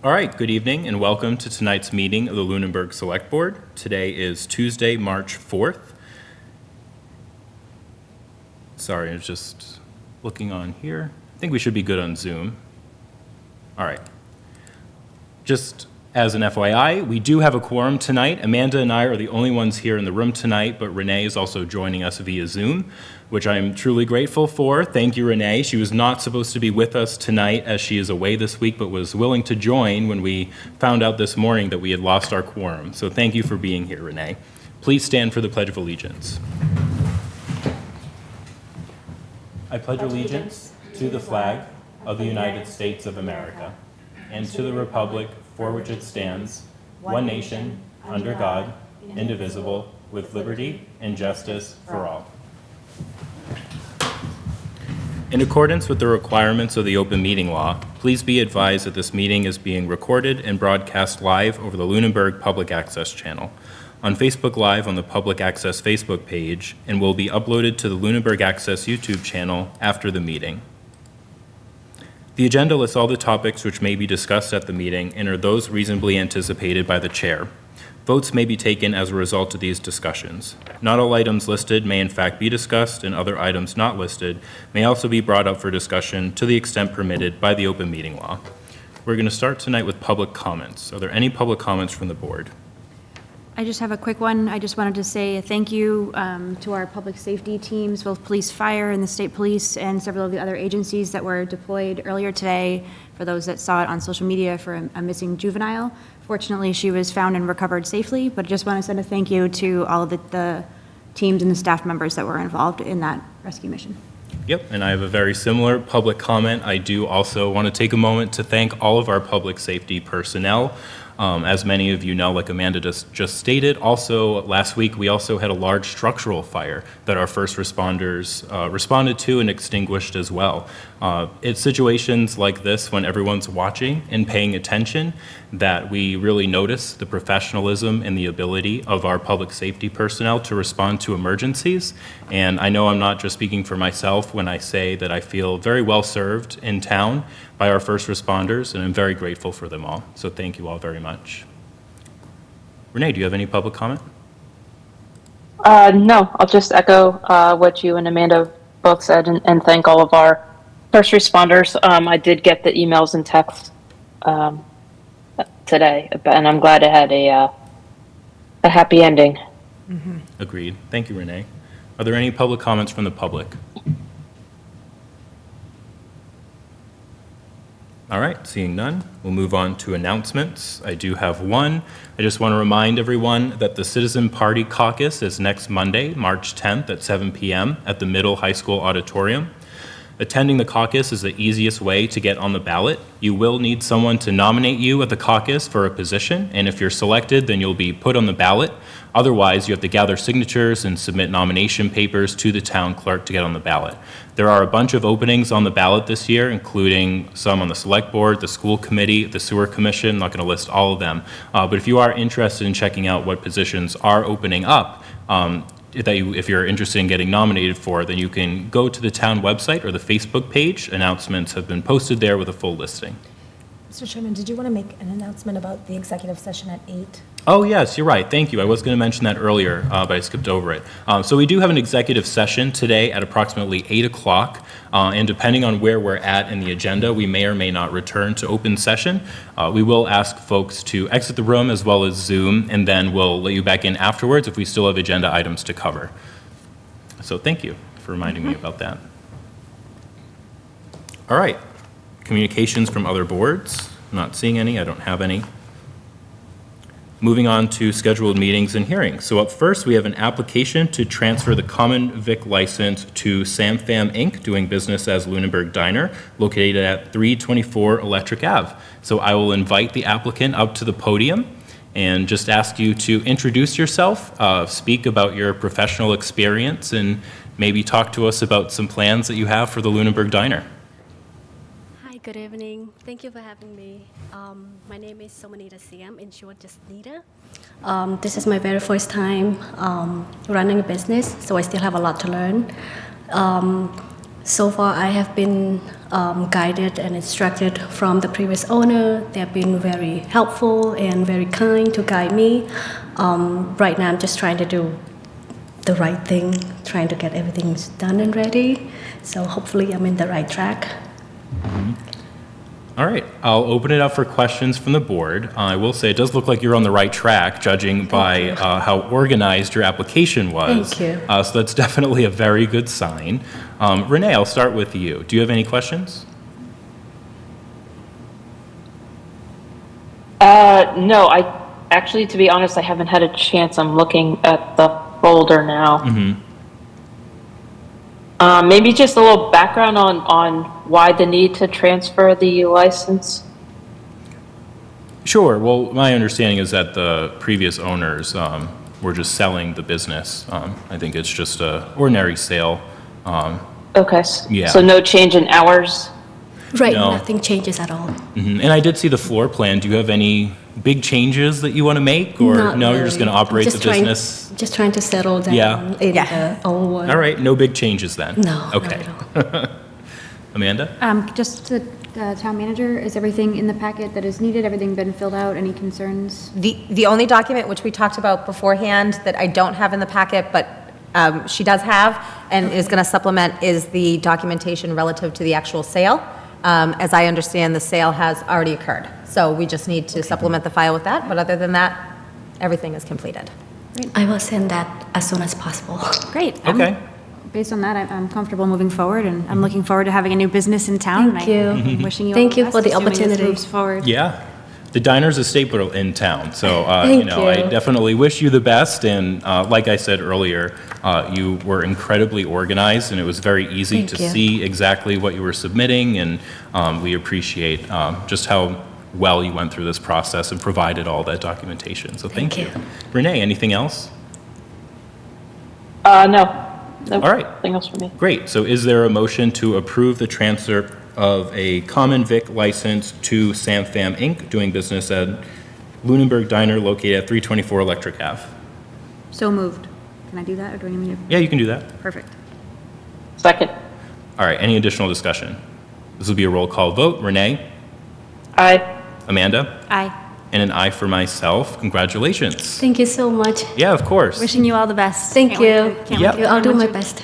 All right, good evening and welcome to tonight's meeting of the Lunenburg Select Board. Today is Tuesday, March 4th. Sorry, I was just looking on here. I think we should be good on Zoom. All right. Just as an FYI, we do have a quorum tonight. Amanda and I are the only ones here in the room tonight, but Renee is also joining us via Zoom, which I'm truly grateful for. Thank you, Renee. She was not supposed to be with us tonight as she is away this week, but was willing to join when we found out this morning that we had lost our quorum. So thank you for being here, Renee. Please stand for the Pledge of Allegiance. I pledge allegiance to the flag of the United States of America and to the republic for which it stands, one nation, under God, indivisible, with liberty and justice for all. In accordance with the requirements of the open meeting law, please be advised that this meeting is being recorded and broadcast live over the Lunenburg Public Access channel, on Facebook Live on the Public Access Facebook page, and will be uploaded to the Lunenburg Access YouTube channel after the meeting. The agenda lists all the topics which may be discussed at the meeting and are those reasonably anticipated by the chair. Votes may be taken as a result of these discussions. Not all items listed may in fact be discussed, and other items not listed may also be brought up for discussion to the extent permitted by the open meeting law. We're going to start tonight with public comments. Are there any public comments from the board? I just have a quick one. I just wanted to say thank you to our public safety teams, both police, fire, and the state police, and several of the other agencies that were deployed earlier today. For those that saw it on social media for a missing juvenile. Fortunately, she was found and recovered safely, but I just want to send a thank you to all of the teams and the staff members that were involved in that rescue mission. Yep, and I have a very similar public comment. I do also want to take a moment to thank all of our public safety personnel. As many of you know, like Amanda just stated, also last week we also had a large structural fire that our first responders responded to and extinguished as well. It's situations like this when everyone's watching and paying attention that we really notice the professionalism and the ability of our public safety personnel to respond to emergencies. And I know I'm not just speaking for myself when I say that I feel very well served in town by our first responders, and I'm very grateful for them all. So thank you all very much. Renee, do you have any public comment? No, I'll just echo what you and Amanda both said and thank all of our first responders. I did get the emails and texts today, and I'm glad it had a happy ending. Mm-hmm. Agreed. Thank you, Renee. Are there any public comments from the public? All right, seeing none, we'll move on to announcements. I do have one. I just want to remind everyone that the Citizen Party Caucus is next Monday, March 10th at 7 p.m. at the Middle High School Auditorium. Attending the caucus is the easiest way to get on the ballot. You will need someone to nominate you at the caucus for a position, and if you're selected, then you'll be put on the ballot. Otherwise, you have to gather signatures and submit nomination papers to the town clerk to get on the ballot. There are a bunch of openings on the ballot this year, including some on the select board, the school committee, the sewer commission. I'm not going to list all of them, but if you are interested in checking out what positions are opening up, if you're interested in getting nominated for, then you can go to the town website or the Facebook page. Announcements have been posted there with a full listing. Mr. Chairman, did you want to make an announcement about the executive session at 8? Oh, yes, you're right. Thank you. I was going to mention that earlier, but I skipped over it. So we do have an executive session today at approximately 8 o'clock, and depending on where we're at in the agenda, we may or may not return to open session. We will ask folks to exit the room as well as Zoom, and then we'll let you back in afterwards if we still have agenda items to cover. So thank you for reminding me about that. All right. Communications from other boards. I'm not seeing any. I don't have any. Moving on to scheduled meetings and hearings. So up first, we have an application to transfer the common vic license to SamFam Inc., doing business as Lunenburg Diner, located at 324 Electric Ave. So I will invite the applicant up to the podium and just ask you to introduce yourself, speak about your professional experience, and maybe talk to us about some plans that you have for the Lunenburg Diner. Good evening. Thank you for having me. My name is Somanita Siam, in short, just Nita. This is my very first time running a business, so I still have a lot to learn. So far, I have been guided and instructed from the previous owner. They have been very helpful and very kind to guide me. Right now, I'm just trying to do the right thing, trying to get everything done and ready. So hopefully, I'm in the right track. All right, I'll open it up for questions from the board. I will say it does look like you're on the right track, judging by how organized your application was. Thank you. So that's definitely a very good sign. Renee, I'll start with you. Do you have any questions? No, actually, to be honest, I haven't had a chance. I'm looking at the folder now. Maybe just a little background on why the need to transfer the license. Sure. Well, my understanding is that the previous owners were just selling the business. I think it's just a ordinary sale. Okay. Yeah. So no change in hours? Right, No. nothing changes at all. And I did see the floor plan. Do you have any big changes that you want to make? Or Not no, you're just really. going to operate Just the business? Just trying to settle down Yeah. in the old one. All right, no big changes then? No, Okay. not at all. Amanda? Just to town manager, is everything in the packet that is needed? Everything been filled out? Any concerns? The only document which we talked about beforehand that I don't have in the packet, but she does have and is going to supplement is the documentation relative to the actual sale. As I understand, the sale has already occurred. So we just need to supplement the file with that, but other than that, everything is completed. I will send that as soon as possible. Great. Okay. Based on that, I'm comfortable moving forward, and I'm looking forward to having a new business in town. Thank and you. I'm wishing you Thank all you the for best, the assuming this opportunity. moves forward. Yeah. The diner's a staple in town, so, Thank I you. definitely wish you the best, and like I said earlier, you were incredibly organized, and it was very easy Thank to you. see exactly what you were submitting, and we appreciate just how well you went through this process and provided all that documentation, so thank you. Thank you. Renee, anything else? No. Nope. All right. Nothing else for me. Great, so is there a motion to approve the transfer of a common vic license to Sam Pham Inc., doing business at Lunenburg Diner located at 324 Electric Ave? So moved. Can I do that, or do I need me to? Yeah, you can do that. Perfect. Second. All right, any additional discussion? This will be a roll call vote. Renee? Aye. Amanda? Aye. And an aye for myself. Congratulations. Thank you so much. Yeah, of course. Wishing you all the best. Thank Can't wait you. to- can't wait Yep. to- I'll do my best.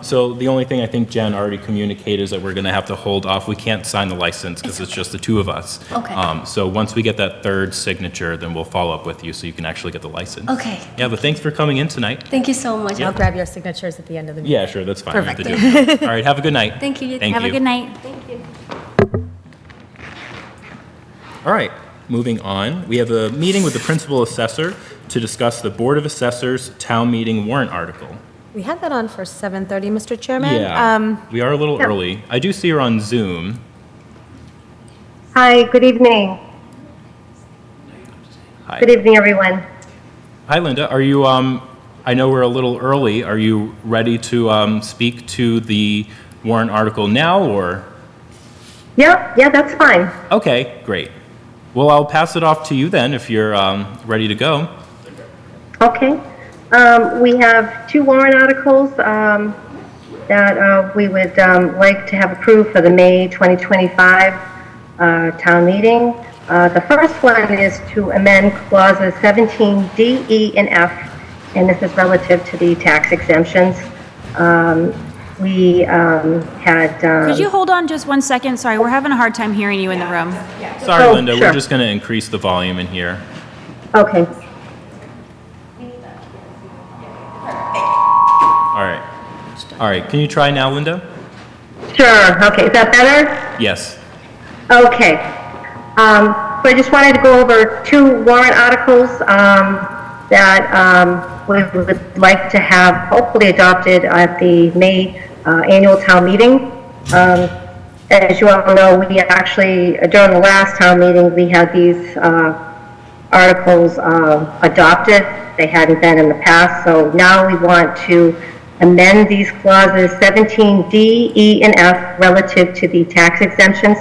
So the only thing I think Jen already communicated is that we're going to have to hold off. We can't sign the license because it's just the two of us. Okay. So once we get that third signature, then we'll follow up with you so you can actually get the license. Okay. Yeah, but thanks for coming in tonight. Thank you so much. I'll grab your signatures at the end of the meeting. Yeah, sure, that's fine. You have to Perfect. do it. All right, have a good night. Thank you. Thank Have you. a good night. All right, moving on. We have a meeting with the principal assessor to discuss the Board of Assessors town meeting warrant article. We had that on for 7:30, Mr. Chairman. Yeah, we are a little early. I do see her on Zoom. Hi, good evening. Hi. Good evening, everyone. Hi, Linda. Are you, I know we're a little early. Are you ready to speak to the warrant article now, or? Yeah, that's fine. Okay, great. Well, I'll pass it off to you then if you're ready to go. Okay. We have two warrant articles that we would like to have approved for the May 2025 town meeting. The first one is to amend clauses 17D, E, and F, and this is relative to the tax exemptions. We had... Could you hold on just one second? Sorry, we're having a hard time hearing you in the room. Sorry, Oh, Linda, we're sure. just going to increase the volume in here. Okay. All right. All right, can you try now, Linda? Sure. Okay. Is that better? Yes. Okay. So I just wanted to go over two warrant articles that we would like to have hopefully adopted at the May annual town meeting. As you all know, we actually, during the last town meeting, we had these articles adopted. They hadn't been in the past, so now we want to amend these clauses 17D, E, and F relative to the tax exemptions.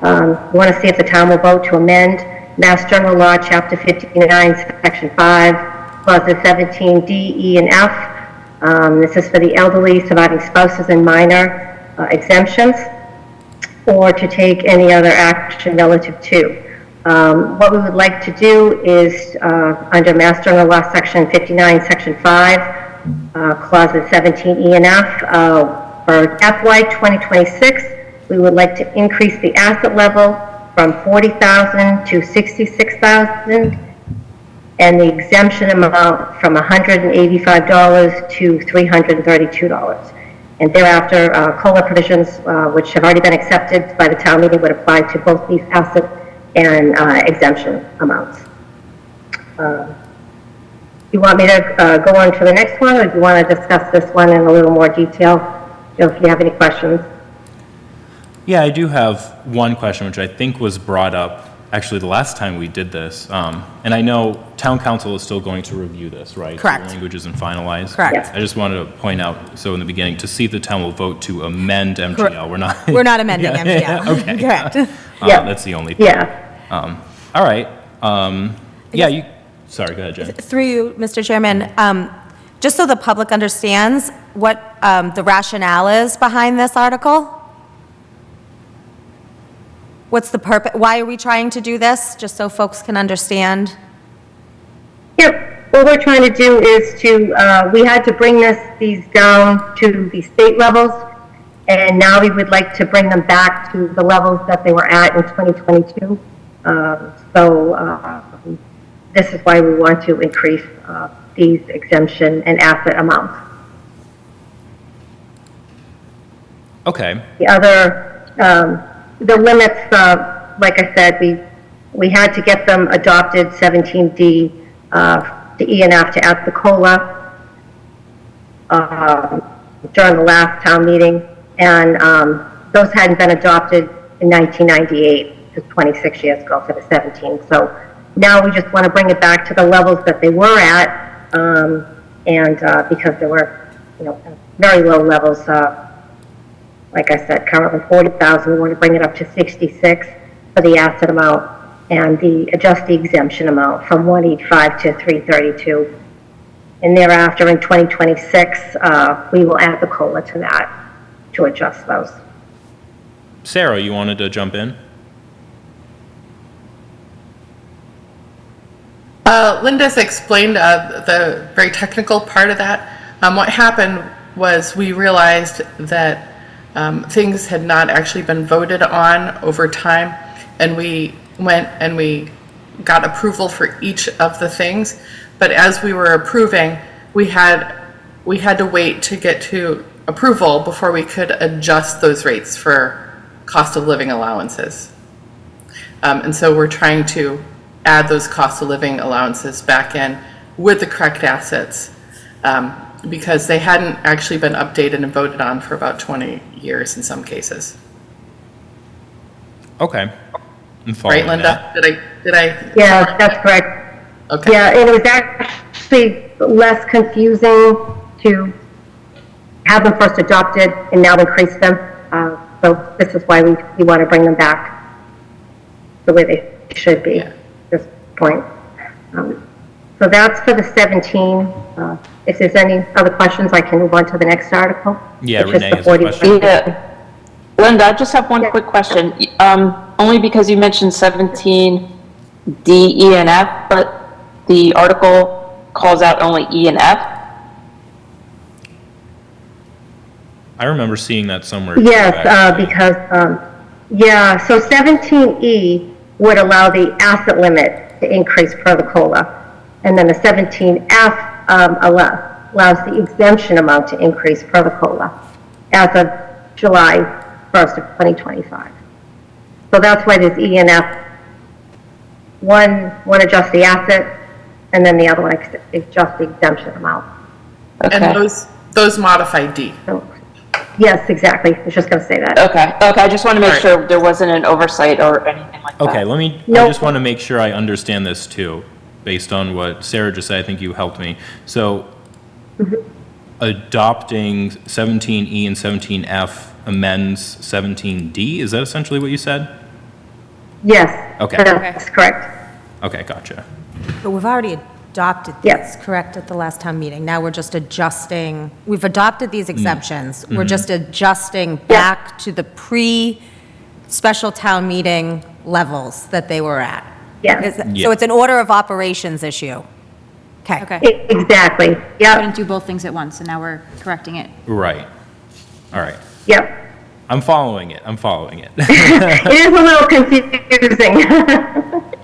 We want to see if the town will vote to amend Mass General Law, Chapter 59, Section 5, clauses 17D, E, and F, This is for the elderly, surviving spouses, and minor exemptions, or to take any other action relative to. What we would like to do is, under Mass General Law, Section 59, Section 5, Clauses 17E and F, for FY 2026, we would like to increase the asset level from $40,000 to $66,000, and the exemption amount from $185 to $332. And thereafter, COLA provisions, which have already been accepted by the town meeting, would apply to both these asset and exemption amounts. You want me to go on to the next one, or do you want to discuss this one in a little more detail? Joe, if you have any questions. Yeah, I do have one question, which I think was brought up actually the last time we did this. And I know town council is still going to review this, right? Correct. The language isn't finalized. Correct. Yes. I just wanted to point out, so in the beginning, to see if the town will vote to amend MGL. We're not. We're not amending Yeah, MGL. okay. Correct. Yeah. That's the only thing. Yeah. All right. Yeah, you, sorry, go ahead, Jen. Through you, Mr. Chairman, just so the public understands what the rationale is behind this article? What's the purpose, why are we trying to do this, just so folks can understand? Yep, what we're trying to do is to, we had to bring these down to the state levels, and now we would like to bring them back to the levels that they were at in 2022. This is why we want to increase these exemption and asset amounts. Okay. The other, the limits, like I said, we had to get them adopted, 17D, the E and F to add the COLA during the last town meeting, and those hadn't been adopted in 1998, just 26 years ago for the 17. So now we just want to bring it back to the levels that they were at, and because there were, very low levels. Like I said, currently 40,000, we want to bring it up to 66 for the asset amount, and adjust the exemption amount from 185 to 332. And thereafter, in 2026, we will add the COLA to that to adjust those. Sarah, you wanted to jump in? Linda's explained the very technical part of that. What happened was we realized that things had not actually been voted on over time, and we went and we got approval for each of the things. But as we were approving, we had to wait to get to approval before we could adjust those rates for cost of living allowances. And so we're trying to add those cost of living allowances back in with the correct assets, because they hadn't actually been updated and voted on for about 20 years in some cases. Okay. I'm Right, following Linda? that. Did I? Yeah, that's correct. Okay. Yeah, and it was actually less confusing to have them first adopted and now increase them. So this is why we want to bring them back the way they should be Yeah. at this point. So that's for the 17. If there's any other questions, I can move on to the next article. Yeah, which is Renee the has a 40. question. Yeah. Linda, I just have one quick question. Only because you mentioned 17D, E, and F, but the article calls out only E and F. I remember seeing that somewhere. too, Yes, actually. because, so 17E would allow the asset limit to increase per the COLA. And then the 17F allows the exemption amount to increase per the COLA as of July 1st of 2025. So that's why there's E and F. One adjusts the asset, and then the other one adjusts the exemption amount. Okay. And those modify D. So, yes, exactly. I was just going to say that. Okay, I just want to make Alright. sure there wasn't an oversight or anything like that. Okay, I Nope. just want to make sure I understand this too, based on what Sarah just said. I think you helped me. So adopting 17E and 17F amends 17D, is that essentially what you said? Yes. Okay. That's correct. Okay, gotcha. But we've already adopted Yes. these, correct, at the last town meeting. Now we're just adjusting, we've adopted these exemptions. We're just adjusting back to the pre-special town meeting levels that they were at. Yes. So it's an order of operations issue. Okay. Okay. Exactly. We Yep, didn't do both things at once, and now we're correcting it. Right. All right. yep. I'm following it. I'm following it. It is a little confusing.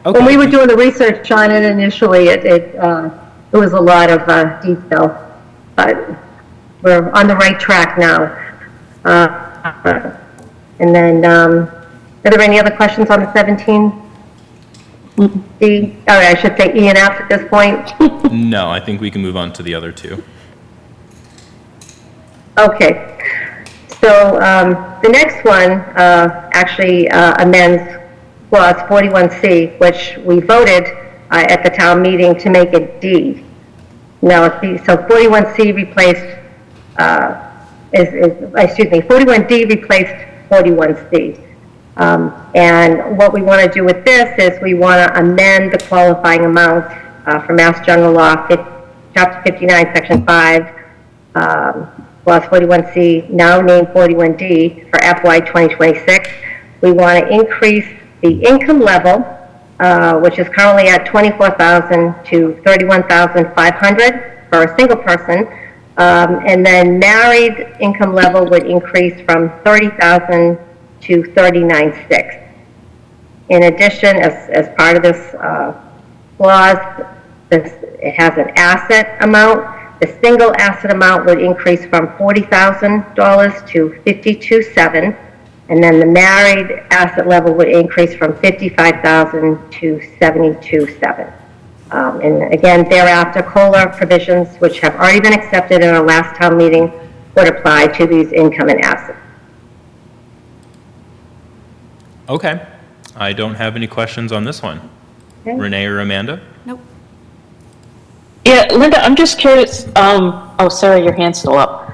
When we were doing the research on it initially, it was a lot of detail, but we're on the right track now. And then, are there any other questions on the 17? D, or I should say E and F at this point? No, I think we can move on to the other two. Okay. So the next one actually amends clause 41C, which we voted at the town meeting to make it D. Now, so 41C replaced, 41D replaced 41C. And what we want to do with this is we want to amend the qualifying amount from Mass General Law, Chapter 59, Section 5, Clause 41C, now named 41D, for FY 2026. We want to increase the income level, which is currently at $24,000 to $31,500 for a single person. And then married income level would increase from $30,000 to $39,600. In addition, as part of this clause, it has an asset amount. The single asset amount would increase from $40,000 to $52,700, and then the married asset level would increase from $55,000 to $72,700. And again, thereafter, COLA provisions, which have already been accepted in our last town meeting, would apply to these income and assets. Okay. I don't have any questions on this one. Okay. Renee or Amanda? Nope. Yeah, Linda, I'm just curious, oh, Sarah, your hand's still up.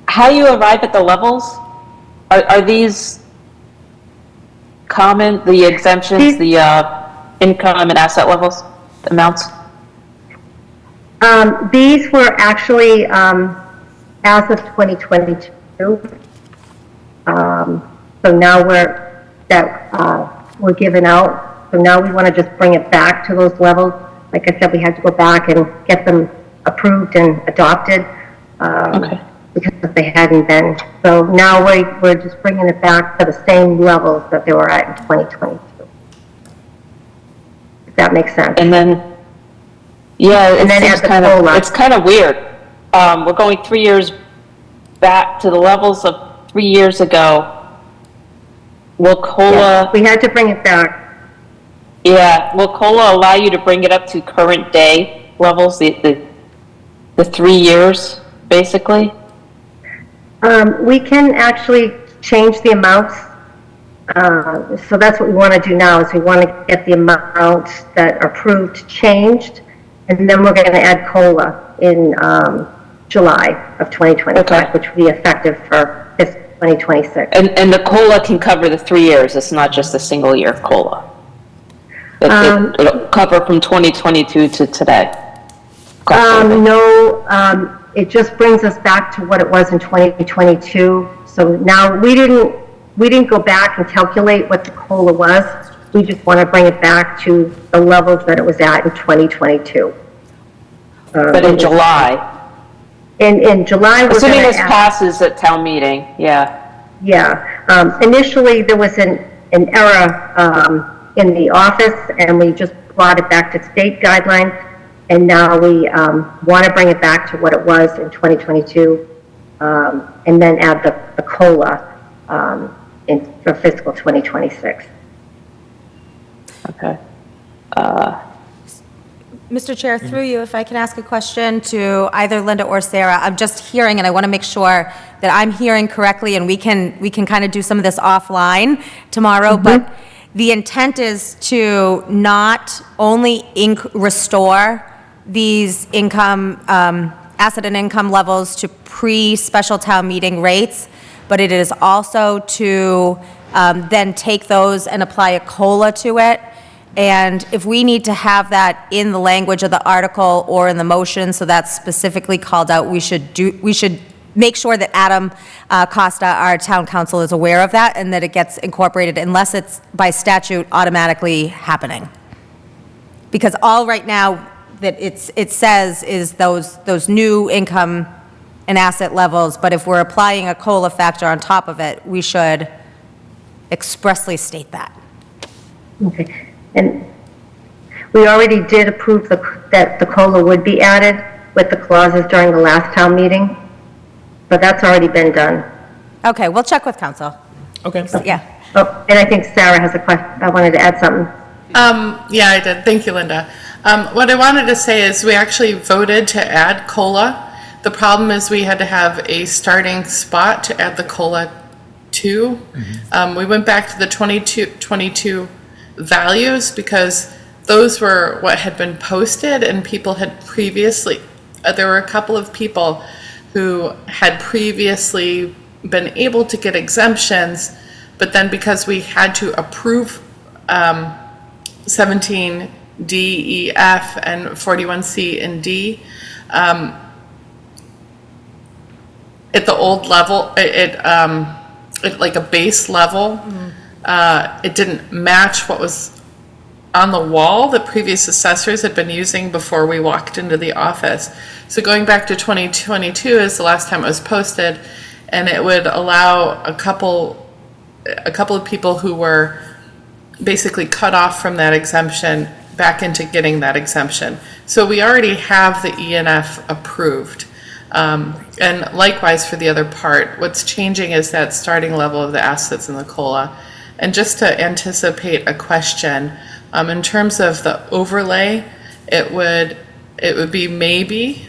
How you arrive at the levels? Are these common, the exemptions, the income and asset levels, amounts? These were actually, as of 2022. So now we're given out. So now we want to just bring it back to those levels. Like I said, we had to go back and get them approved and adopted. Okay. Because they hadn't been. So now we're just bringing it back to the same levels that they were at in 2022. If that makes sense. And then, yeah, And then add the COLA. it's kind of weird. We're going 3 years back to the levels of 3 years ago. Will COLA, We had to bring it back. will COLA allow you to bring it up to current day levels, the 3 years, basically? We can actually change the amounts. So that's what we want to do now, is we want to get the amounts that are approved changed, and then we're going to add COLA in July of 2025, Okay. which will be effective for fiscal 2026. And the COLA can cover the 3 years, it's not just a single year COLA? It'll cover from 2022 to today? No, it just brings us back to what it was in 2022. So now we didn't go back and calculate what the COLA was. We just want to bring it back to the levels that it was at in 2022. But in July? In July, we're Assuming gonna this add- passes at town meeting, yeah. Yeah, initially there was an error in the office, and we just brought it back to state guidelines, and now we want to bring it back to what it was in 2022, and then add the COLA for fiscal 2026. Okay. Mr. Chair, through you, if I can ask a question to either Linda or Sarah. I'm just hearing, and I want to make sure that I'm hearing correctly, and we can kind of do some of this offline tomorrow, but the intent is to not only restore these income, asset and income levels to pre-special town meeting rates, but it is also to then take those and apply a COLA to it And if we need to have that in the language of the article or in the motion, so that's specifically called out, we should make sure that Adam Costa, our town council, is aware of that and that it gets incorporated unless it's by statute automatically happening. Because all right now that it says is those new income and asset levels, but if we're applying a COLA factor on top of it, we should expressly state that. Okay. And we already did approve that the COLA would be added with the clauses during the last town meeting, but that's already been done. Okay, we'll check with council. Okay. Yeah. Oh, and I think Sarah has a question. I wanted to add something. Yeah, I did. Thank you, Linda. What I wanted to say is we actually voted to add COLA. The problem is we had to have a starting spot to add the COLA to. We went back to the 22 values because those were what had been posted and people had previously, there were a couple of people who had previously been able to get exemptions, but then because we had to approve 17 D, E, F, and 41C and D, at the old level, it like a base level, it didn't match what was on the wall that previous assessors had been using before we walked into the office. So going back to 2022 is the last time it was posted, and it would allow a couple of people who were basically cut off from that exemption back into getting that exemption. So we already have the ENF approved. And likewise for the other part, what's changing is that starting level of the assets in the COLA. And just to anticipate a question, in terms of the overlay, it would be maybe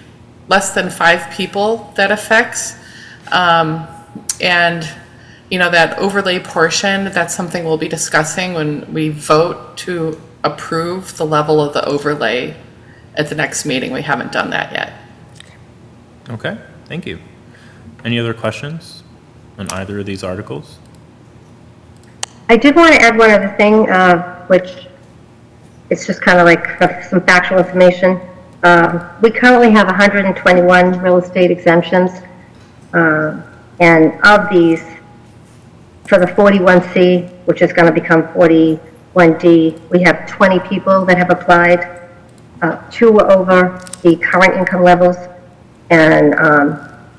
less than 5 people that affects. And you know, that overlay portion, that's something we'll be discussing when we vote to approve the level of the overlay at the next meeting. We haven't done that yet. Okay, thank you. Any other questions on either of these articles? I did want to add one other thing, which it's just kind of like some factual information. We currently have 121 real estate exemptions, and of these, for the 41C, which is going to become 41D, we have 20 people that have applied. 2 were over the current income levels, and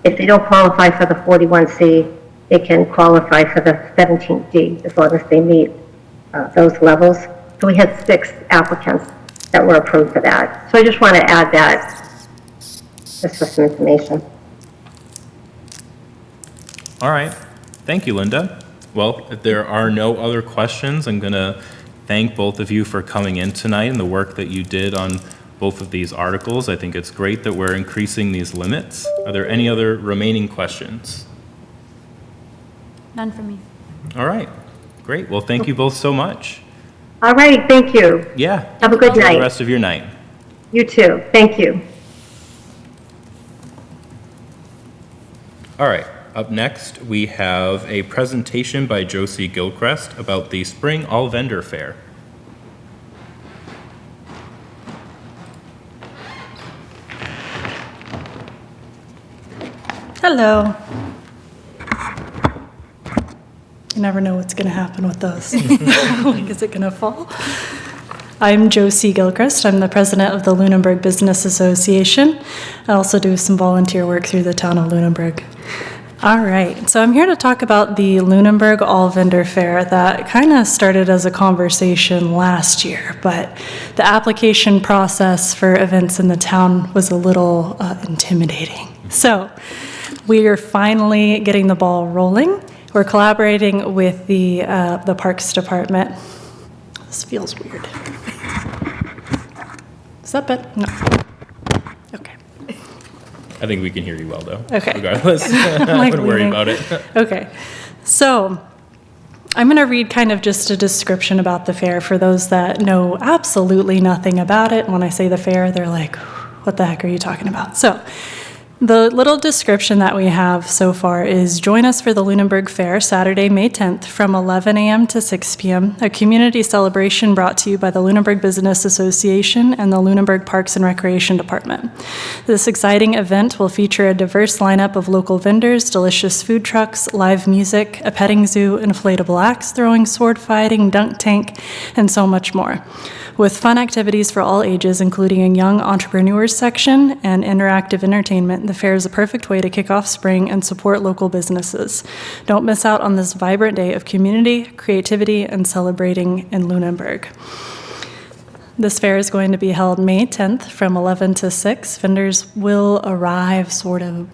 if they don't qualify for the 41C, they can qualify for the 17D as long as they meet those levels. So we had 6 applicants that were approved for that. So I just want to add that just for some information. All right, thank you, Linda. Well, if there are no other questions, I'm going to thank both of you for coming in tonight and the work that you did on both of these articles. I think it's great that we're increasing these limits. Are there any other remaining questions? None for me. All right, great. Well, thank you both so much. All right, thank you. Yeah. Have a good Enjoy night. the rest of your night. You too. Thank you. All right, up next, we have a presentation by Josie Gilchrist about the Spring All Vendor Fair. Hello. You never know what's going to happen with those. Like, is it going to fall? I'm Josie Gilchrist. I'm the president of the Lunenburg Business Association. I also do some volunteer work through the town of Lunenburg. All right, so I'm here to talk about the Lunenburg All Vendor Fair that kind of started as a conversation last year, but the application process for events in the town was a little intimidating. So we are finally getting the ball rolling. We're collaborating with the Parks Department. This feels weird. Is that better? No. Okay. I think we can hear you well, though. Okay. Regardless, I wouldn't worry about it. Okay. So I'm going to read kind of just a description about the fair for those that know absolutely nothing about it. When I say the fair, they're like, what the heck are you talking about? So The little description that we have so far is join us for the Lunenburg Fair, Saturday, May 10th, from 11 a.m. to 6 p.m., a community celebration brought to you by the Lunenburg Business Association and the Lunenburg Parks and Recreation Department. This exciting event will feature a diverse lineup of local vendors, delicious food trucks, live music, a petting zoo, inflatable axe throwing, sword fighting, dunk tank, and so much more. With fun activities for all ages, including a young entrepreneurs section and interactive entertainment, the fair is a perfect way to kick off spring and support local businesses. Don't miss out on this vibrant day of community, creativity, and celebrating in Lunenburg. This fair is going to be held May 10th from 11 to 6. Vendors will arrive sort of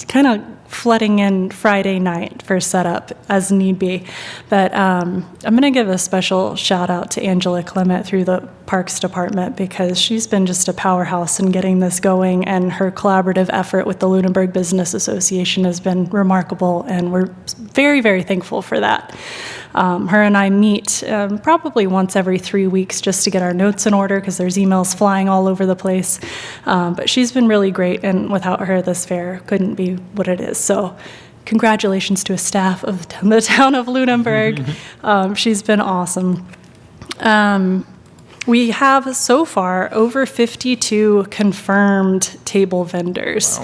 kind of flooding in Friday night for setup as need be. But I'm going to give a special shout out to Angela Clement through the Parks Department because she's been just a powerhouse in getting this going, and her collaborative effort with the Lunenburg Business Association has been remarkable, and we're very, very thankful for that. Her and I meet probably once every 3 weeks just to get our notes in order because there's emails flying all over the place. But she's been really great, and without her, this fair couldn't be what it is. So congratulations to a staff of the town of Lunenburg. She's been awesome. We have so far over 52 confirmed table vendors.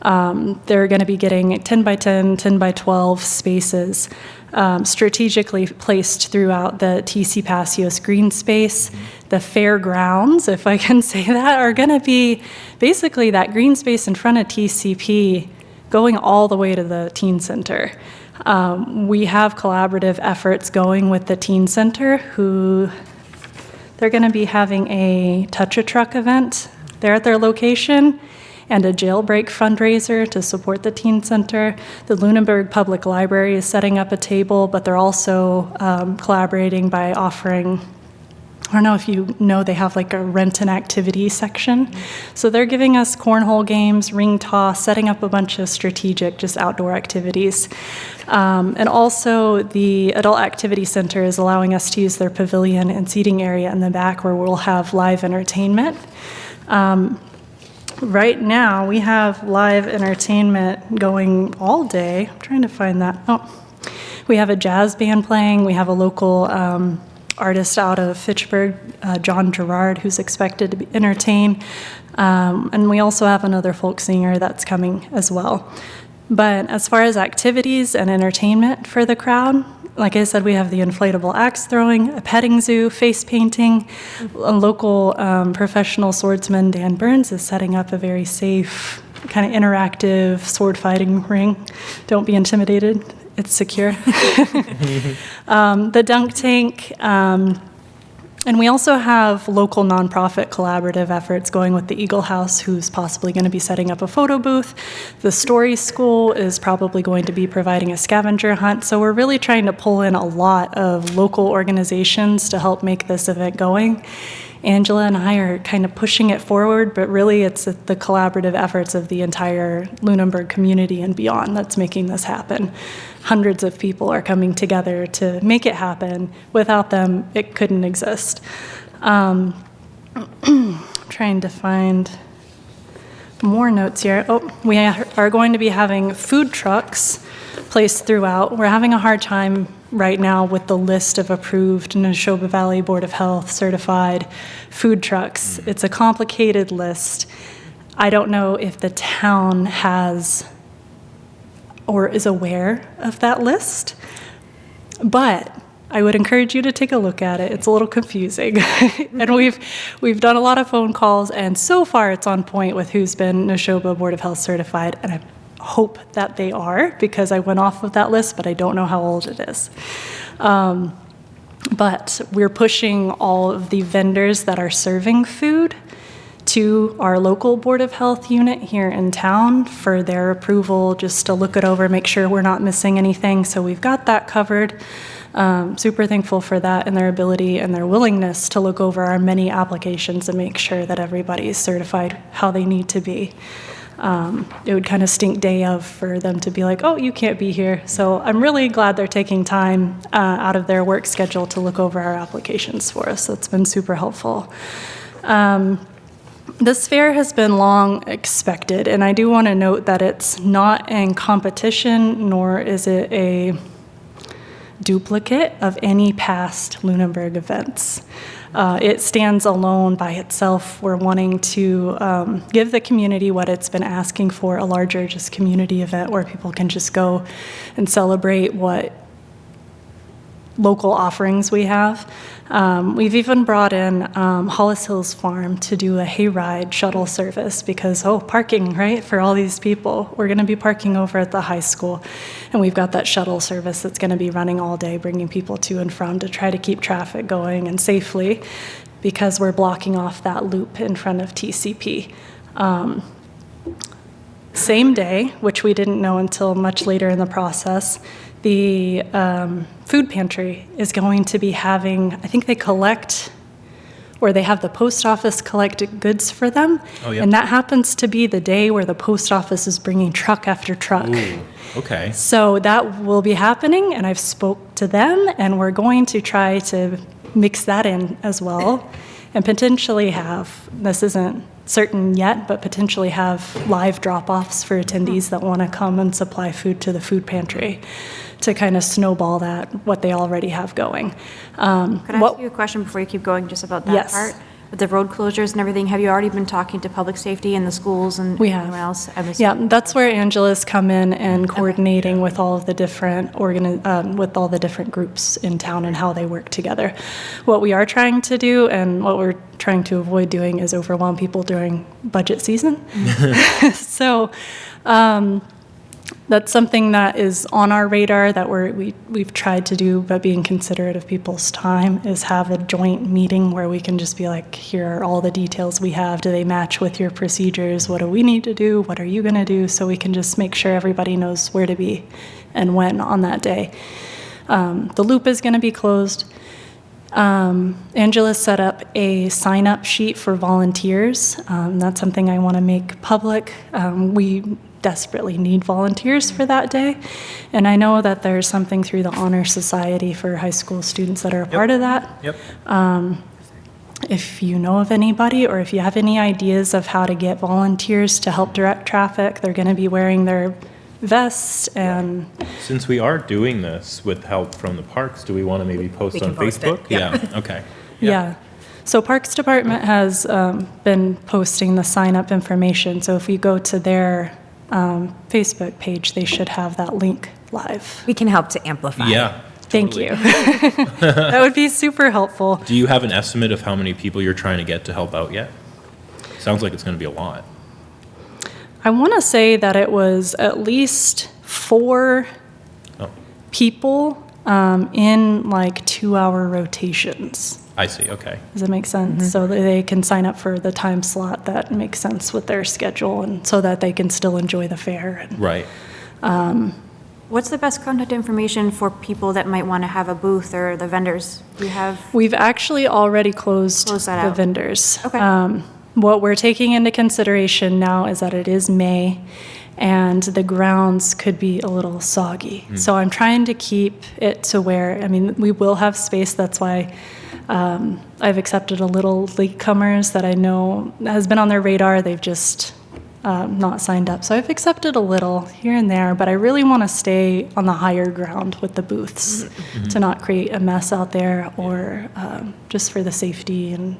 Wow. They're going to be getting 10 by 10, 10 by 12 spaces strategically placed throughout the TC Passios green space. The fairgrounds, if I can say that, are going to be basically that green space in front of TCP going all the way to the teen center. We have collaborative efforts going with the teen center who they're going to be having a Touch a Truck event there at their location and a jailbreak fundraiser to support the teen center. The Lunenburg Public Library is setting up a table, but they're also collaborating by offering, I don't know if you know, they have like a rent and activity section. So they're giving us cornhole games, ring toss, setting up a bunch of strategic, just outdoor activities. And also the Adult Activity Center is allowing us to use their pavilion and seating area in the back where we'll have live entertainment. Right now, we have live entertainment going all day. I'm trying to find that. Oh, we have a jazz band playing. We have a local artist out of Fitchburg, John Gerard, who's expected to entertain. And we also have another folk singer that's coming as well. But as far as activities and entertainment for the crowd, like I said, we have the inflatable axe throwing, a petting zoo, face painting. A local professional swordsman, Dan Burns, is setting up a very safe, kind of interactive sword fighting ring. Don't be intimidated. It's secure. The dunk tank. And we also have local nonprofit collaborative efforts going with the Eagle House, who's possibly going to be setting up a photo booth. The Story School is probably going to be providing a scavenger hunt. So we're really trying to pull in a lot of local organizations to help make this event going. Angela and I are kind of pushing it forward, but really it's the collaborative efforts of the entire Lunenburg community and beyond that's making this happen. Hundreds of people are coming together to make it happen. Without them, it couldn't exist. Trying to find more notes here. Oh, we are going to be having food trucks placed throughout. We're having a hard time right now with the list of approved Neshoba Valley Board of Health certified food trucks. It's a complicated list. I don't know if the town has or is aware of that list, but I would encourage you to take a look at it. It's a little confusing. And we've done a lot of phone calls, and so far it's on point with who's been Neshoba Board of Health certified, and I hope that they are, because I went off of that list, but I don't know how old it is. But we're pushing all of the vendors that are serving food to our local Board of Health unit here in town for their approval, just to look it over, make sure we're not missing anything. So we've got that covered. Super thankful for that and their ability and their willingness to look over our many applications and make sure that everybody is certified how they need to be. It would kind of stink day of for them to be like, oh, you can't be here. So I'm really glad they're taking time out of their work schedule to look over our applications for us. That's been super helpful. This fair has been long expected, and I do want to note that it's not in competition, nor is it a duplicate of any past Lunenburg events. It stands alone by itself. We're wanting to give the community what it's been asking for, a larger just community event where people can just go and celebrate what local offerings we have. We've even brought in Hollis Hills Farm to do a hayride shuttle service because, parking, right, for all these people. We're going to be parking over at the high school, and we've got that shuttle service that's going to be running all day, bringing people to and from to try to keep traffic going and safely because we're blocking off that loop in front of TCP. Same day, which we didn't know until much later in the process, the food pantry is going to be having, I think they collect, or they have the post office collect goods for them. Oh, yeah. And that happens to be the day where the post office is bringing truck after truck. Ooh, okay. So that will be happening, and I've spoke to them, and we're going to try to mix that in as well, and potentially have, this isn't certain yet, but potentially have live drop-offs for attendees that want to come and supply food to the food pantry to kind of snowball that, what they already have going. Could I ask you a question before you keep going, just about that Yes. part? With the road closures and everything, have you already been talking to public safety and the schools and We have. anyone else? Yeah, that's where Angela's come in and coordinating with all of the different with all the different groups in town and how they work together. What we are trying to do and what we're trying to avoid doing is overwhelm people during budget season. So that's something that is on our radar that we've tried to do, but being considerate of people's time, is have a joint meeting where we can just be like, here are all the details we have. Do they match with your procedures? What do we need to do? What are you going to do? So we can just make sure everybody knows where to be and when on that day. The loop is going to be closed. Angela set up a sign-up sheet for volunteers. That's something I want to make public. We desperately need volunteers for that day. And I know that there's something through the Honor Society for high school students that are a part of that. Yep. If you know of anybody or if you have any ideas of how to get volunteers to help direct traffic, they're going to be wearing their vests and Since we are doing this with help from the parks, do we want to maybe post We on can post it, Facebook? yeah. Okay. yeah. So Parks Department has been posting the sign-up information. So if you go to their Facebook page, they should have that link live. We can help to amplify. Yeah. Thank totally. you. That would be super helpful. Do you have an estimate of how many people you're trying to get to help out yet? Sounds like it's going to be a lot. I want to say that it was at least 4 Oh, people in like 2-hour rotations. I see. Okay. Does that make sense? So that they can sign up for the time slot that makes sense with their schedule and so that they can still enjoy the fair. Right. What's the best contact information for people that might want to have a booth or the vendors? Do you have? We've actually already closed Closed that the out. vendors. Okay. What we're taking into consideration now is that it is May and the grounds could be a little soggy. So I'm trying to keep it to where, I mean, we will have space. That's why I've accepted a little latecomers that I know has been on their radar. They've just not signed up. So I've accepted a little here and there, but I really want to stay on the higher ground with the booths to not create a mess out there or just for the safety and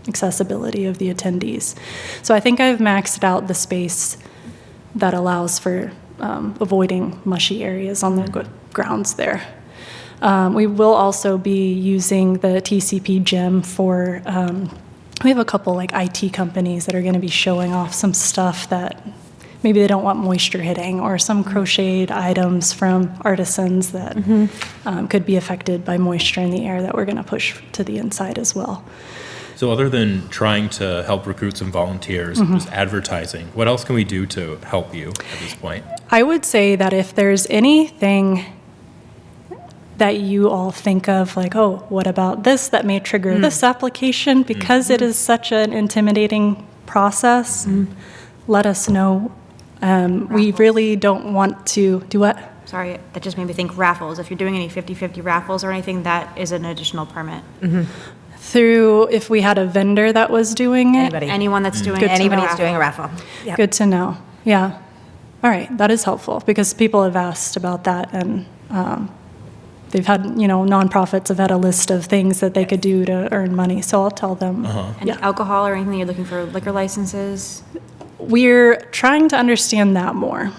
accessibility of the attendees. So I think I've maxed out the space that allows for avoiding mushy areas on the grounds there. We will also be using the TCP gym for, we have a couple like IT companies that are going to be showing off some stuff that maybe they don't want moisture hitting, or some crocheted items from artisans that could be affected by moisture in the air that we're going to push to the inside as well. So other than trying to help recruit some volunteers, just advertising, what else can we do to help you at this point? I would say that if there's anything that you all think of, like, oh, what about this that may trigger this application, because it is such an intimidating process, let us know. We really don't want to do what? Sorry, that just made me think raffles. If you're doing any 50/50 raffles or anything, that is an additional permit. through if we had a vendor that was doing it? Anybody. Anyone that's doing. Good to Anybody know. who's doing a raffle. Yeah. Good to know. Yeah. All right, that is helpful because people have asked about that and they've had, nonprofits have had a list of things that they could do to earn money. So I'll tell them. Any Yeah. alcohol or anything, you're looking for liquor licenses? We're trying to understand that more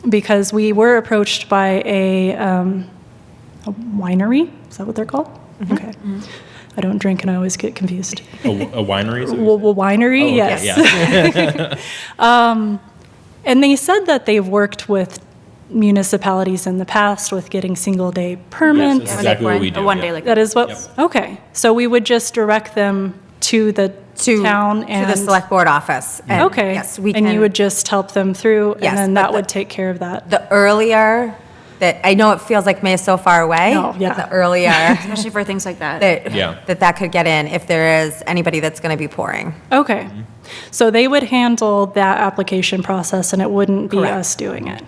because we were approached by a winery. Is that what they're called? Okay. I don't drink and I always get confused. A winery? is what you Well, winery, Oh, okay, yes. yeah. And they said that they've worked with municipalities in the past with getting single-day permits. That's exactly what we do. A one-day yeah. liquor. That is what, Yep. okay. So we would just direct them to the town To and. the select board office. And Okay. Yes, we And you can- would just help them through, Yes, and then but that the- would take care of that. The earlier that, I know it feels like May is so far away. No, yeah. but The earlier Especially for things like that. Yeah. that could get in if there is anybody that's going to be pouring. Okay. So they would handle that application process, and it wouldn't be Correct. us doing it.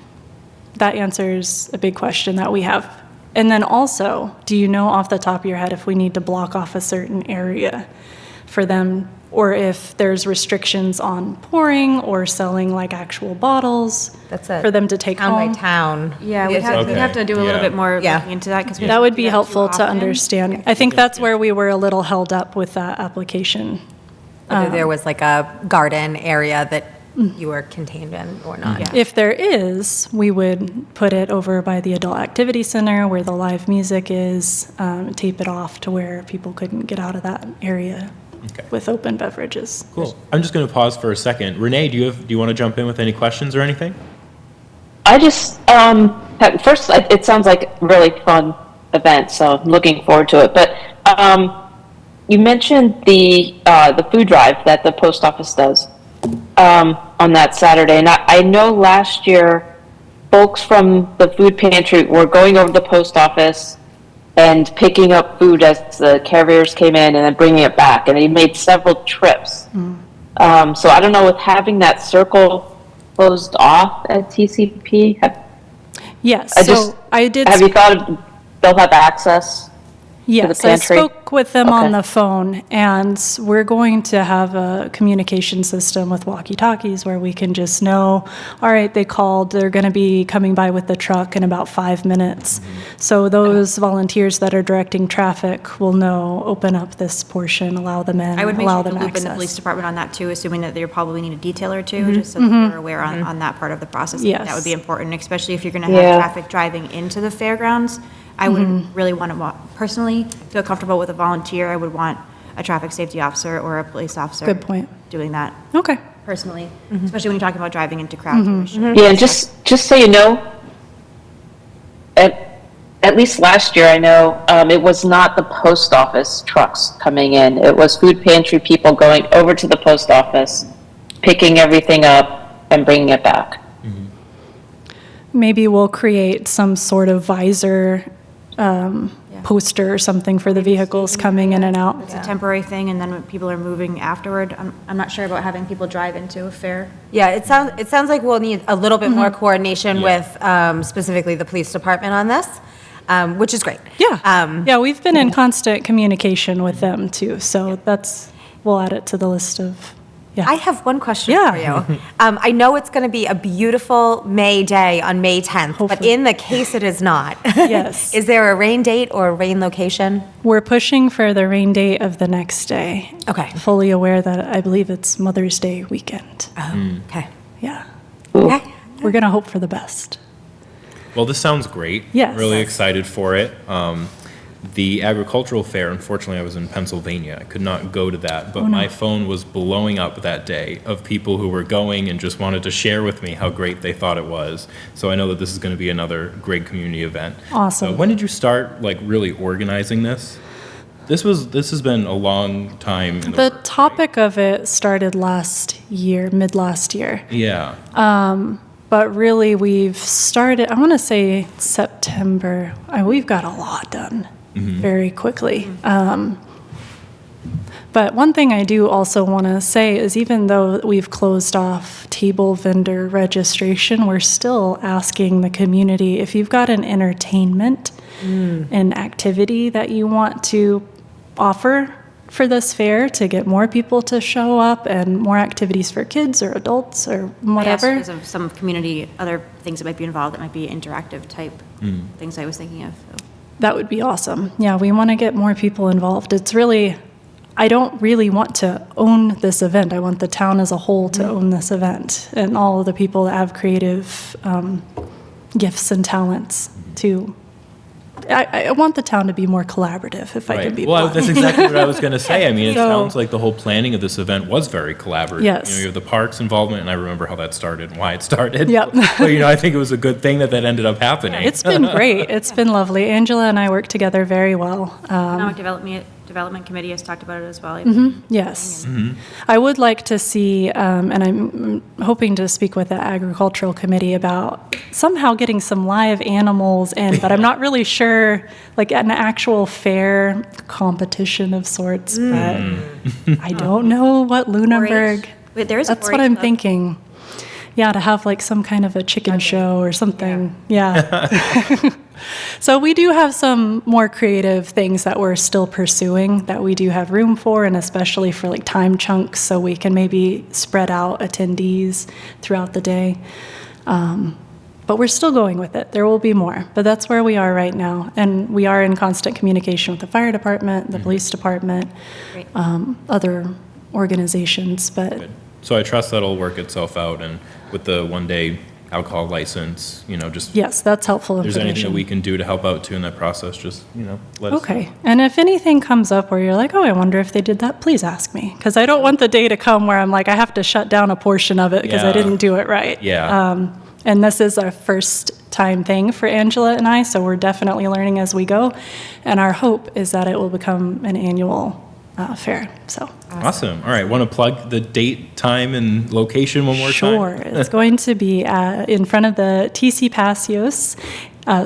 That answers a big question that we have. And then also, do you know off the top of your head if we need to block off a certain area for them, or if there's restrictions on pouring or selling like actual bottles That's it. for them to take Town home? by town. Yeah, we'd Yes, have, we'd Okay, have to do a little yeah. bit more Yeah. looking into that because That would be helpful to understand. I think that's where we were a little held up with that application. Whether there was like a garden area that you were contained in or not. If there is, we would put it over by the Adult Activity Center where the live music is, tape it off to where people couldn't get out of that area Okay. with open beverages. Cool. I'm just going to pause for a second. Renee, do you want to jump in with any questions or anything? I just, at first, it sounds like a really fun event, so I'm looking forward to it. But you mentioned the food drive that the post office does on that Saturday. And I know last year, folks from the food pantry were going over to the post office and picking up food as the carriers came in and then bringing it back. And they made several trips. So I don't know, with having that circle closed off at TCP, Yes, I so just- I did. have you thought they'll have access? Yes, I pantry? spoke with them on Okay. the phone, and we're going to have a communication system with walkie-talkies where we can just know, all right, they called, they're going to be coming by with the truck in about 5 minutes. So those volunteers that are directing traffic will know, open up this portion, allow them in, I would make allow sure to them loop in the police access. department on that too, assuming that they probably need a detail or two, just so that they're aware on that part of the process. I think That would be Yes. important, especially if you're going to Yeah. have traffic driving into the fairgrounds. I would really want to, personally, feel comfortable with a volunteer. I would want a traffic safety officer or a police officer. Good point. Doing that Okay, personally, especially when you're talking about driving into crowds. Yeah, and just so you know, at least last year, I know, it was not the post office trucks coming in. It was food pantry people going over to the post office, picking everything up and bringing it back. maybe we'll create some sort of visor poster or something for the vehicles coming in and out. It's a temporary thing, and then when people are moving afterward, I'm not sure about having people drive into a fair. Yeah, it sounds like we'll need a little bit more coordination with specifically the police department on this, which is great. Yeah, yeah, we've been in constant communication with them too, so we'll add it to the list of, I have one question Yeah. for you. I know it's going to be a beautiful May day on May 10th, but Hopefully. in the case it is not. Yes. Is there a rain date or a rain location? We're pushing for the rain date of the next day. Okay. Fully aware that I believe it's Mother's Day weekend. Okay. Yeah, Okay. we're gonna hope for the best. Well, this sounds great. Yes. Really excited for it. The agricultural fair, unfortunately, I was in Pennsylvania. I could not go to that, but my phone was blowing up that day of people who were going and just wanted to share with me how great they thought it was. So I know that this is going to be another great community event. Awesome. When did you start, like, really organizing this? This has been a long time in the The works, topic of it started last year, mid last year. right? Yeah. But really, we've started, I want to say September. We've got a lot done very quickly. But one thing I do also want to say is even though we've closed off table vendor registration, we're still asking the community if you've got an entertainment and activity that you want to offer for this fair to get more people to show up and more activities for kids or adults or I asked whatever. because of some community, other things that might be involved, that might be interactive type things I was thinking of. So. That would be awesome. Yeah, we want to get more people involved. It's really, I don't really want to own this event. I want the town as a whole to own this event and all of the people that have creative gifts and talents to. I want the town to be more collaborative, if I can be Well, blunt. that's exactly what I was going to say. I mean, it So- sounds like the whole planning of this event was very collaborative. Yes. You know, you have the parks involvement, and I remember how that started and why it started. Yep. But, you know, I think it was a good thing that ended up happening. It's been great. It's been lovely. Angela and I work together very well. Economic Development Committee has talked about it as well. Yes. I would like to see, and I'm hoping to speak with the Agricultural Committee about somehow getting some live animals in, but I'm not really sure, like an actual fair competition of sorts, but I don't know what Lunenburg. Wait, there is a That's what I'm 4-H club. thinking. Yeah, to have like some kind of a chicken show or something. Yeah. So we do have some more creative things that we're still pursuing that we do have room for, and especially for like time chunks, so we can maybe spread out attendees throughout the day. But we're still going with it. There will be more, but that's where we are right now. And we are in constant communication with the fire department, the police department, Great. other organizations, but Good. So I trust that'll work itself out, and with the one-day alcohol license, you know, just yes, that's helpful if there's information. anything that we can do to help out too in that process, just, you know, let us know. Okay, and if anything comes up where you're like, oh, I wonder if they did that, please ask me. Because I don't want the day to come where I'm like, I have to shut down a portion of it because I Yeah. didn't do it right. Yeah. And this is our first time thing for Angela and I, so we're definitely learning as we go. And our hope is that it will become an annual fair, so. Awesome. All right. Want to plug the date, time, and location one more time? Sure. It's going to be in front of the TC Passios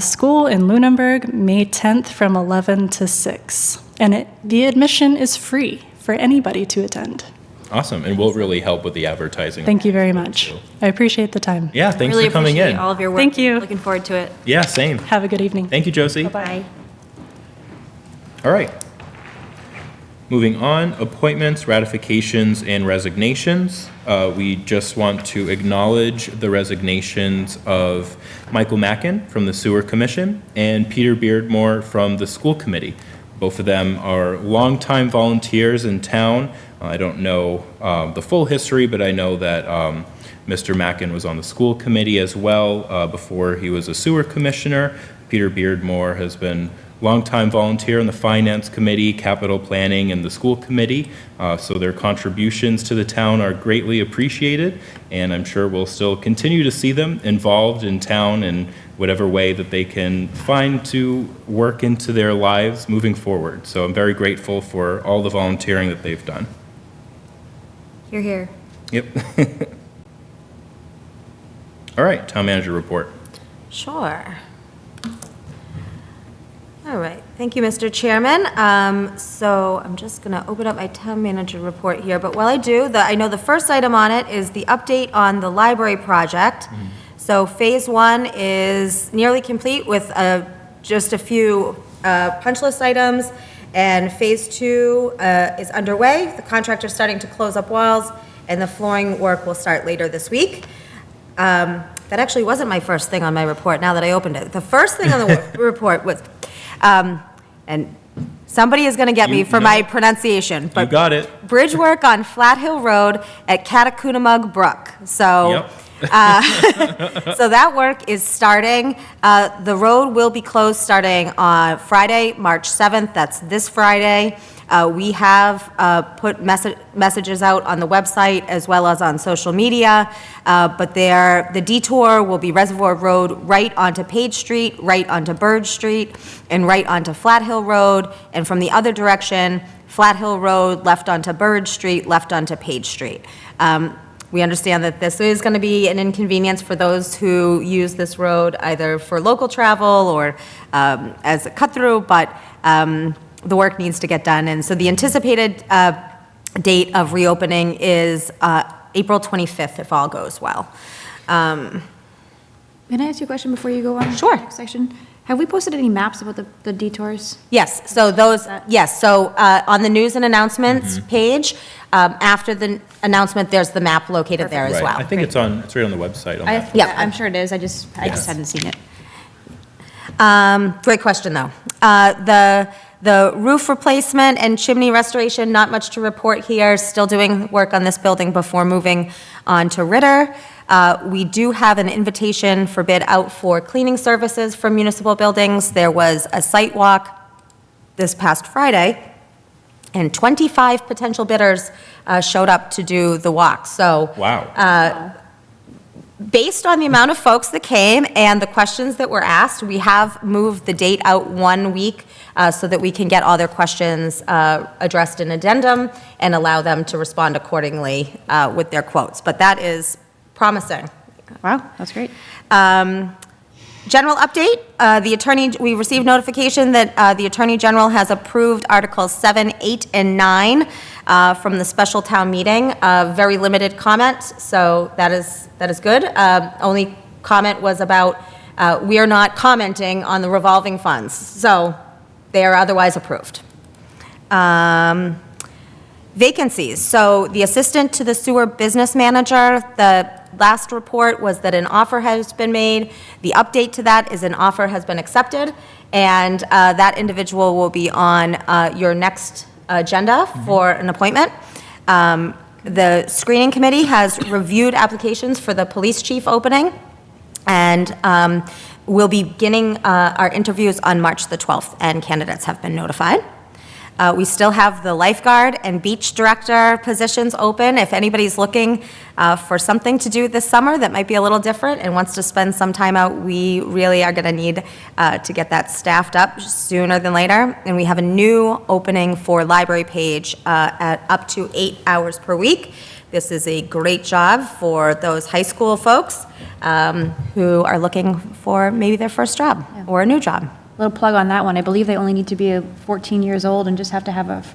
School in Lunenburg, May 10th from 11 to 6. And the admission is free for anybody to attend. Awesome. And we'll really help with the advertising. Thank you very much. I appreciate the time. Yeah, thanks Really for coming appreciate in. all of your work. Thank you. Looking forward to it. Yeah, same. Have a good evening. Thank you, Josie. Bye. All right. Moving on, appointments, ratifications, and resignations. We just want to acknowledge the resignations of Michael Mackin from the Sewer Commission and Peter Beardmore from the School Committee. Both of them are longtime volunteers in town. I don't know the full history, but I know that Mr. Mackin was on the school committee as well before he was a sewer commissioner. Peter Beardmore has been longtime volunteer on the Finance Committee, Capital Planning, and the School Committee. So their contributions to the town are greatly appreciated, and I'm sure we'll still continue to see them involved in town in whatever way that they can find to work into their lives moving forward. So I'm very grateful for all the volunteering that they've done. You're here. Yep. All right, town manager report. Sure. All right, thank you, Mr. Chairman. So I'm just going to open up my town manager report here, but while I do, I know the first item on it is the update on the library project. So Phase 1 is nearly complete with just a few punch list items, and Phase 2 is underway. The contractor's starting to close up walls, and the flooring work will start later this week. That actually wasn't my first thing on my report, now that I opened it. The first thing on the report was, and somebody is going to get me for my pronunciation, You but got it. bridge work on Flat Hill Road at Catacoonamug Brook. So, Yep. so that work is starting. The road will be closed starting on Friday, March 7th. That's this Friday. We have put messages out on the website as well as on social media, but the detour will be Reservoir Road right onto Page Street, right onto Burge Street, and right onto Flat Hill Road, and from the other direction, Flat Hill Road, left onto Burge Street, left onto Page Street. We understand that this is going to be an inconvenience for those who use this road either for local travel or as a cut-through, but the work needs to get done. And so the anticipated date of reopening is April 25th, if all goes well. Can I ask you a question before you go on? to Sure. the next section? Have we posted any maps about the detours? Yes, so those, yes, so on the news and announcements page, after the announcement, there's the map located there as Right. well. I think it's right on the website. On that. Yeah. I'm sure it is, I just hadn't seen it. Great question, though. The roof replacement and chimney restoration, not much to report here. Still doing work on this building before moving on to Ritter. We do have an invitation for bid out for cleaning services for municipal buildings. There was a site walk this past Friday, and 25 potential bidders showed up to do the walk. So Wow. based on the amount of folks that came and the questions that were asked, we have moved the date out 1 week so that we can get all their questions addressed in addendum and allow them to respond accordingly with their quotes. But that is promising. Wow, that's great. General update, we received notification that the Attorney General has approved Articles 7, 8, and 9 from the special town meeting. Very limited comment, so that is good. Only comment was about, we are not commenting on the revolving funds, so they are otherwise approved. Vacancies, so the assistant to the sewer business manager, the last report was that an offer has been made. The update to that is an offer has been accepted, and that individual will be on your next agenda for an appointment. The screening committee has reviewed applications for the police chief opening, and we'll be beginning our interviews on March the 12th, and candidates have been notified. We still have the lifeguard and beach director positions open. If anybody's looking for something to do this summer that might be a little different and wants to spend some time out, we really are going to need to get that staffed up sooner than later. And we have a new opening for library page at up to 8 hours per week. This is a great job for those high school folks who are looking for maybe their first job or a new job. Little plug on that one. I believe they only need to be 14 years old and just have to have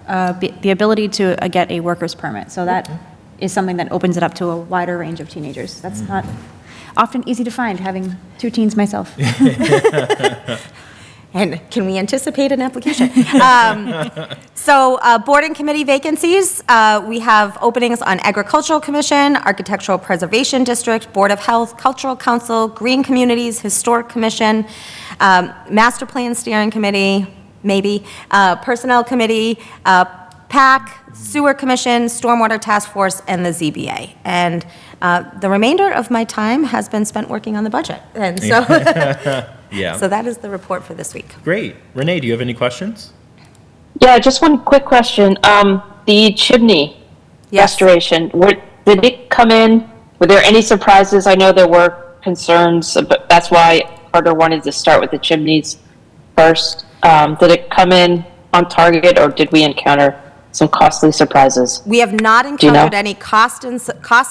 the ability to get a worker's permit. So that is something that opens it up to a wider range of teenagers. That's not often easy to find, having 2 teens myself. And can we anticipate an application? So board and committee vacancies, we have openings on Agricultural Commission, Architectural Preservation District, Board of Health, Cultural Council, Green Communities, Historic Commission, Master Plan Steering Committee, maybe, Personnel Committee, PAC, Sewer Commission, Stormwater Task Force, and the ZBA. And the remainder of my time has been spent working on the budget. And so, Yeah. so that is the report for this week. Great. Renee, do you have any questions? Yeah, just one quick question. The chimney Yes. restoration, did it come in? Were there any surprises? I know there were concerns, but that's why Carter wanted to start with the chimneys first. Did it come in on target, or did we encounter some costly surprises? We have not you know? encountered any costs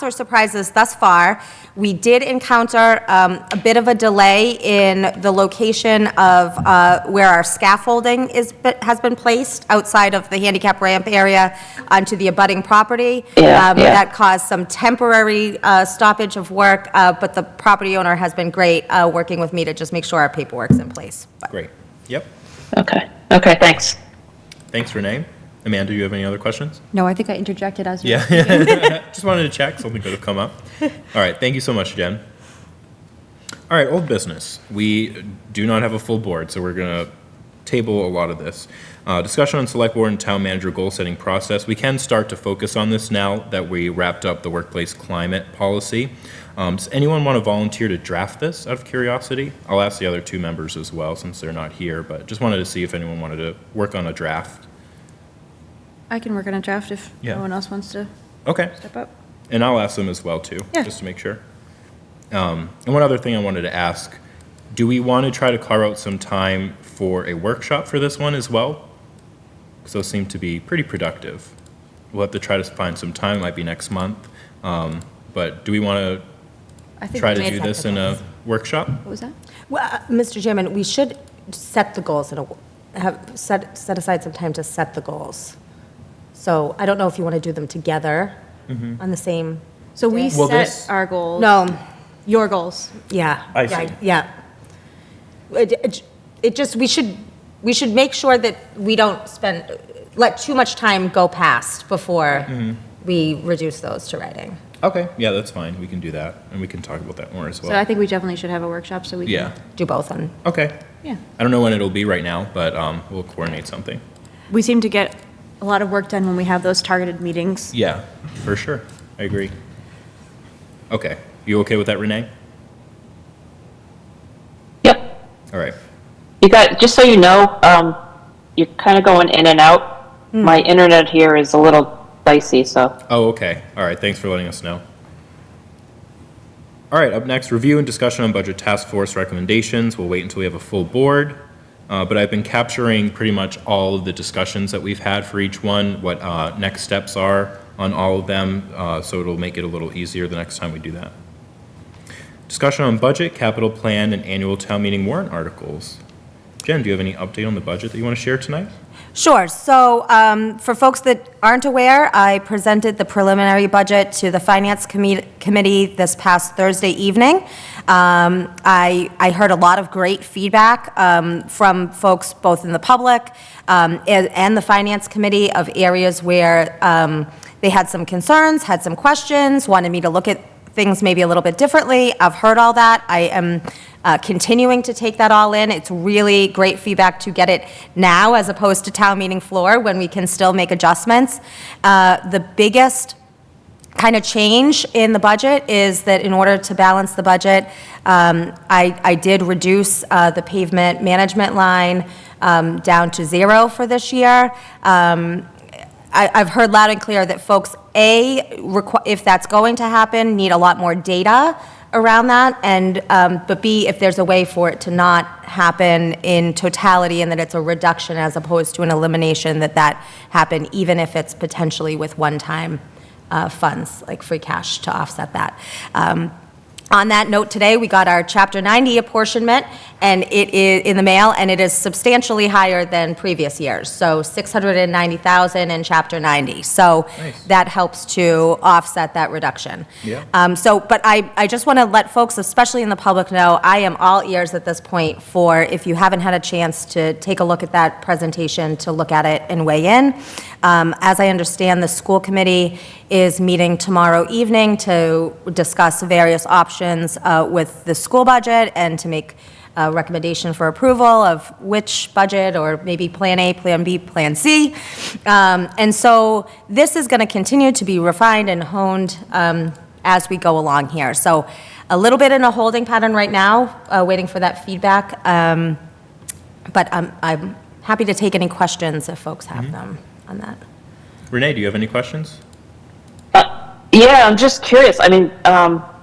or surprises thus far. We did encounter a bit of a delay in the location of where our scaffolding has been placed outside of the handicap ramp area onto the abutting property. Yeah. That caused some temporary stoppage of work, but the property owner has been great working with me to just make sure our paperwork's in place. But Great. Yep. Okay, thanks. Thanks, Renee. Amanda, do you have any other questions? No, I think I interjected as you. Yeah. Just wanted to check. Something could have come up. All right. Thank you so much, Jen. All right. Old business. We do not have a full board, so we're going to table a lot of this. Discussion on select board and town manager goal setting process. We can start to focus on this now that we wrapped up the workplace climate policy. Does anyone want to volunteer to draft this out of curiosity? I'll ask the other 2 members as well since they're not here, but just wanted to see if anyone wanted to work on a draft. I can work on a draft if Yeah. no one else wants to Okay. step up. And I'll ask them as well, too, Yeah. just to make sure. And one other thing I wanted to ask, do we want to try to carve out some time for a workshop for this one as well? Because those seem to be pretty productive. We'll have to try to find some time, it might be next month. But do we want to I think try we to made do that this in a workshop? What was that? Well, Mr. Chairman, we should set the goals set aside some time to set the goals. So I don't know if you want to do them together on the same. So we Well, set this- our goals. No, Your goals. yeah. I see. Yeah. it just, we should make sure that we don't let too much time go past before we reduce those to writing. Okay, yeah, that's fine. We can do that, and we can talk about that more as well. So I think we definitely should have a workshop so we can. Yeah, Do both on. okay. Yeah. I don't know when it'll be right now, but we'll coordinate something. We seem to get a lot of work done when we have those targeted meetings. Yeah, for sure. I agree. Okay, you okay with that, Renee? Yep. All right. You got, just so you know, you're kind of going in and out. My internet here is a little dicey, so. Oh, okay. All right, thanks for letting us know. All right, up next, review and discussion on budget task force recommendations. We'll wait until we have a full board. But I've been capturing pretty much all of the discussions that we've had for each one, what next steps are on all of them, so it'll make it a little easier the next time we do that. Discussion on budget, capital plan, and annual town meeting warrant articles. Jen, do you have any update on the budget that you want to share tonight? Sure. So for folks that aren't aware, I presented the preliminary budget to the Finance Committee this past Thursday evening. I heard a lot of great feedback from folks both in the public and the Finance Committee of areas where they had some concerns, had some questions, wanted me to look at things maybe a little bit differently. I've heard all that. I am continuing to take that all in. It's really great feedback to get it now as opposed to town meeting floor when we can still make adjustments. The biggest kind of change in the budget is that in order to balance the budget, I did reduce the pavement management line down to 0 for this year. I've heard loud and clear that folks, if that's going to happen, need a lot more data around that, and but B, if there's a way for it to not happen in totality and that it's a reduction as opposed to an elimination, that happen even if it's potentially with one-time funds, like free cash to offset that. On that note, today we got our Chapter 90 apportionment, and it is in the mail, and it is substantially higher than previous years. So $690,000 in Chapter 90. So Nice. that helps to offset that reduction. Yeah. But I just want to let folks, especially in the public, know I am all ears at this point for, if you haven't had a chance to take a look at that presentation, to look at it and weigh in. As I understand, the school committee is meeting tomorrow evening to discuss various options with the school budget and to make a recommendation for approval of which budget, or maybe Plan A, Plan B, Plan C. And so this is going to continue to be refined and honed as we go along here. So a little bit in a holding pattern right now, waiting for that feedback. But I'm happy to take any questions if folks have them on that. Renee, do you have any questions? Yeah, I'm just curious. I mean,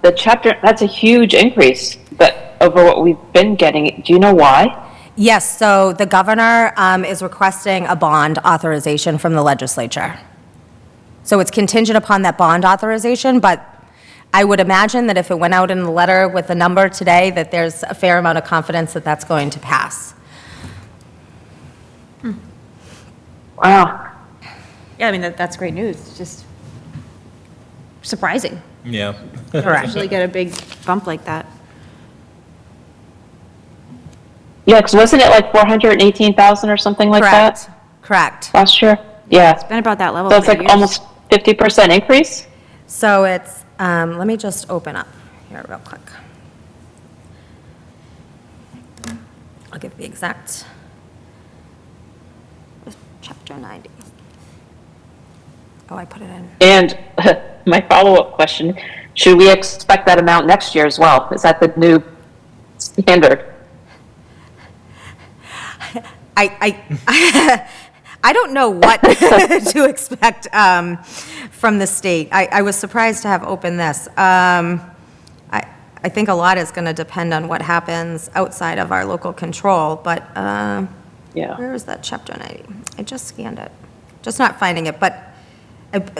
the chapter, that's a huge increase, but over what we've been getting. Do you know why? Yes, so the governor is requesting a bond authorization from the legislature. So it's contingent upon that bond authorization, but I would imagine that if it went out in the letter with the number today, that there's a fair amount of confidence that that's going to pass. Wow. Yeah, I mean, that's great news. It's just surprising. Yeah. Correct. Usually get a big bump like that. Yeah, because wasn't it like 418,000 or something like that Correct. last year? Yeah. Been about that level So it's for like years. almost 50% increase? So it's, let me just open up here real quick. I'll give the exact, Chapter 90. Oh, I put it in. And my follow-up question, should we expect that amount next year as well? Is that the new standard? I don't know what to expect from the state. I was surprised to have opened this. I think a lot is going to depend on what happens outside of our local control, but Yeah. where is that Chapter 90? I just scanned it. Just not finding it, but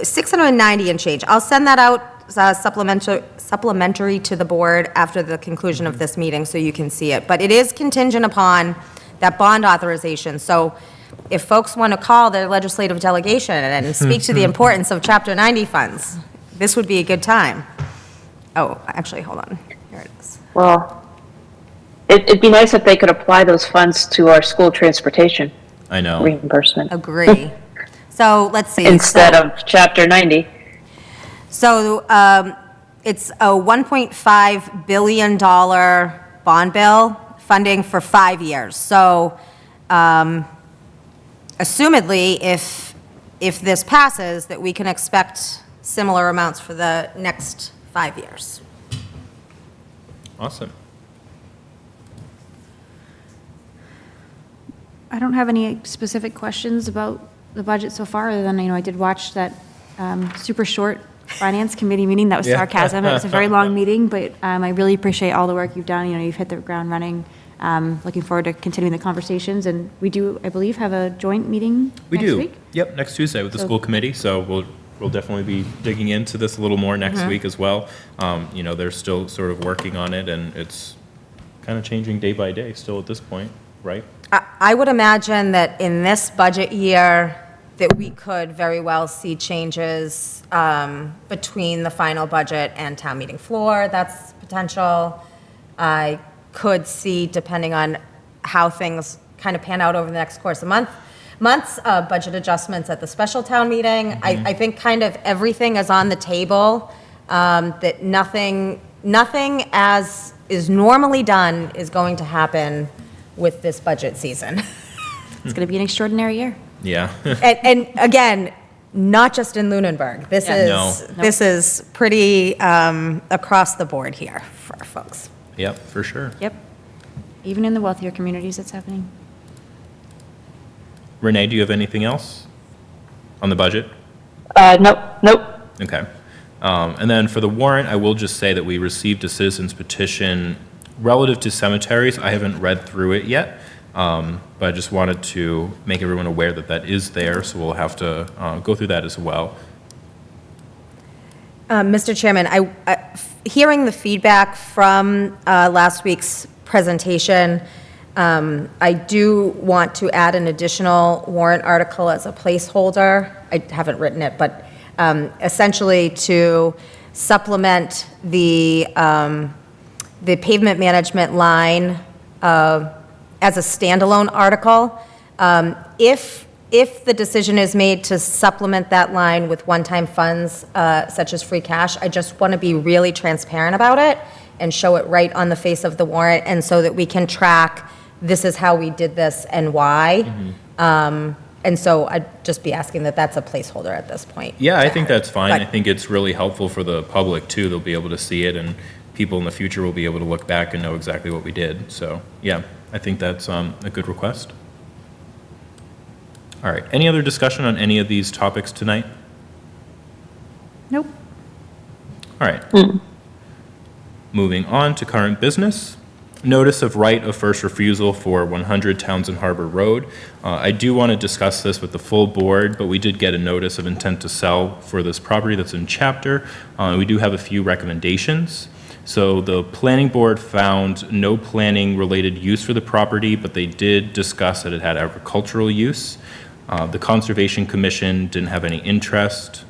690 and change. I'll send that out supplementary to the board after the conclusion of this meeting so you can see it. But it is contingent upon that bond authorization. So if folks want to call their legislative delegation and speak to the importance of Chapter 90 funds, this would be a good time. Oh, actually, hold on. Here it is. Well, it'd be nice if they could apply those funds to our school transportation I know. reimbursement Agree. So let's see. instead of Chapter 90. So it's a $1.5 billion bond bill funding for 5 years. So assumedly, if this passes, that we can expect similar amounts for the next 5 years. Awesome. I don't have any specific questions about the budget so far, other than, I did watch that super short Finance Committee meeting. That was Yeah. sarcasm. It was a very long meeting, but I really appreciate all the work you've done. You've hit the ground running. Looking forward to continuing the conversations, and we do, I believe, have a joint meeting We next do. week? Yep, next Tuesday with the So- school committee, so we'll definitely be digging into this a little more next week as well. They're still sort of working on it, and it's kind of changing day by day still at this point, right? I would imagine that in this budget year, that we could very well see changes between the final budget and town meeting floor. That's potential. I could see, depending on how things kind of pan out over the next course of months, budget adjustments at the special town meeting. I think kind of everything is on the table, that nothing as is normally done is going to happen with this budget season. It's going to be an extraordinary year. Yeah. And again, not just in Lunenburg. This No. is pretty across the board here for our folks. Yep, for sure. Yep. Even in the wealthier communities, it's happening. Renee, do you have anything else on the budget? Nope. Okay. And then for the warrant, I will just say that we received a citizen's petition relative to cemeteries. I haven't read through it yet, but I just wanted to make everyone aware that that is there, so we'll have to go through that as well. Mr. Chairman, hearing the feedback from last week's presentation, I do want to add an additional warrant article as a placeholder. I haven't written it, but essentially to supplement the pavement management line as a standalone article. If the decision is made to supplement that line with one-time funds such as free cash, I just want to be really transparent about it and show it right on the face of the warrant, and so that we can track, this is how we did this and why. And so I'd just be asking that that's a placeholder at this point. Yeah, I think that's fine. But- I think it's really helpful for the public, too. They'll be able to see it, and people in the future will be able to look back and know exactly what we did. So, yeah, I think that's a good request. All right, any other discussion on any of these topics tonight? Nope. All right. Moving on to current business. Notice of right of first refusal for 100 Townsend Harbor Road. I do want to discuss this with the full board, but we did get a notice of intent to sell for this property that's in chapter. We do have a few recommendations. So the planning board found no planning-related use for the property, but they did discuss that it had agricultural use. The Conservation Commission didn't have any interest.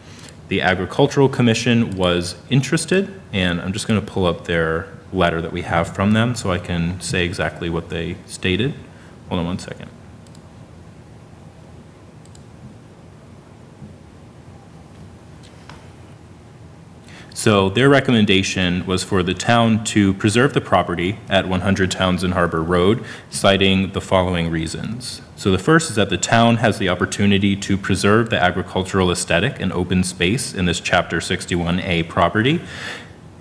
The Agricultural Commission was interested, and I'm just going to pull up their letter that we have from them so I can say exactly what they stated. Hold on one second. So their recommendation was for the town to preserve the property at 100 Townsend Harbor Road, citing the following reasons. So the first is that the town has the opportunity to preserve the agricultural aesthetic and open space in this Chapter 61A property.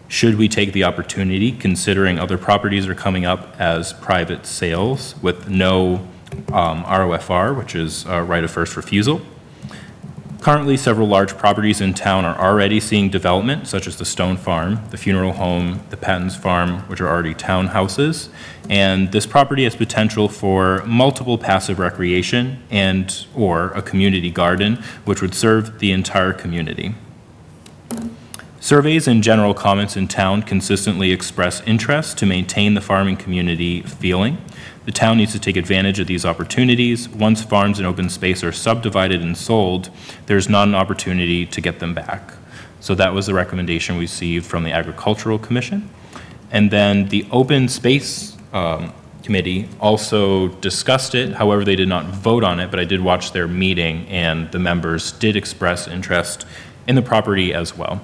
Should we take the opportunity, considering other properties are coming up as private sales with no ROFR, which is right of first refusal? Currently, several large properties in town are already seeing development, such as the Stone Farm, the Funeral Home, the Patton's Farm, which are already townhouses. And this property has potential for multiple passive recreation and/or a community garden, which would serve the entire community. Surveys and general comments in town consistently express interest to maintain the farming community feeling. The town needs to take advantage of these opportunities. Once farms and open space are subdivided and sold, there's not an opportunity to get them back. So that was the recommendation we received from the Agricultural Commission. And then the Open Space Committee also discussed it. However, they did not vote on it, but I did watch their meeting, and the members did express interest in the property as well.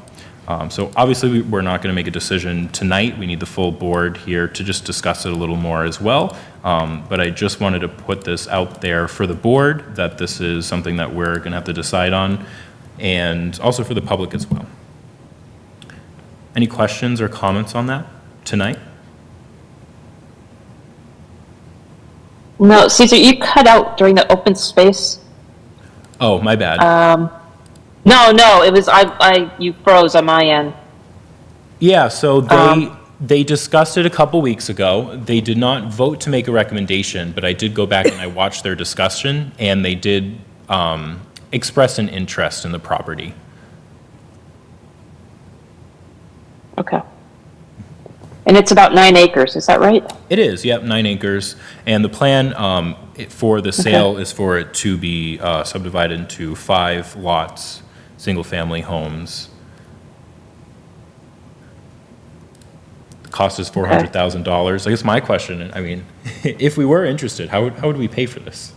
So obviously, we're not going to make a decision tonight. We need the full board here to just discuss it a little more as well. But I just wanted to put this out there for the board, that this is something that we're going to have to decide on, and also for the public as well. Any questions or comments on that tonight? No, Caesar, you cut out during the open space. Oh, my bad. No, it was, you froze on my end. Yeah, so they discussed it a couple weeks ago. They did not vote to make a recommendation, but I did go back and I watched their discussion, and they did express an interest in the property. Okay. And it's about 9 acres, is that right? It is, yep, 9 acres. And the plan for the sale is for it to be subdivided into 5 lots, single-family homes. The cost is $400,000. I guess my question, I mean, if we were interested, how would we pay for this?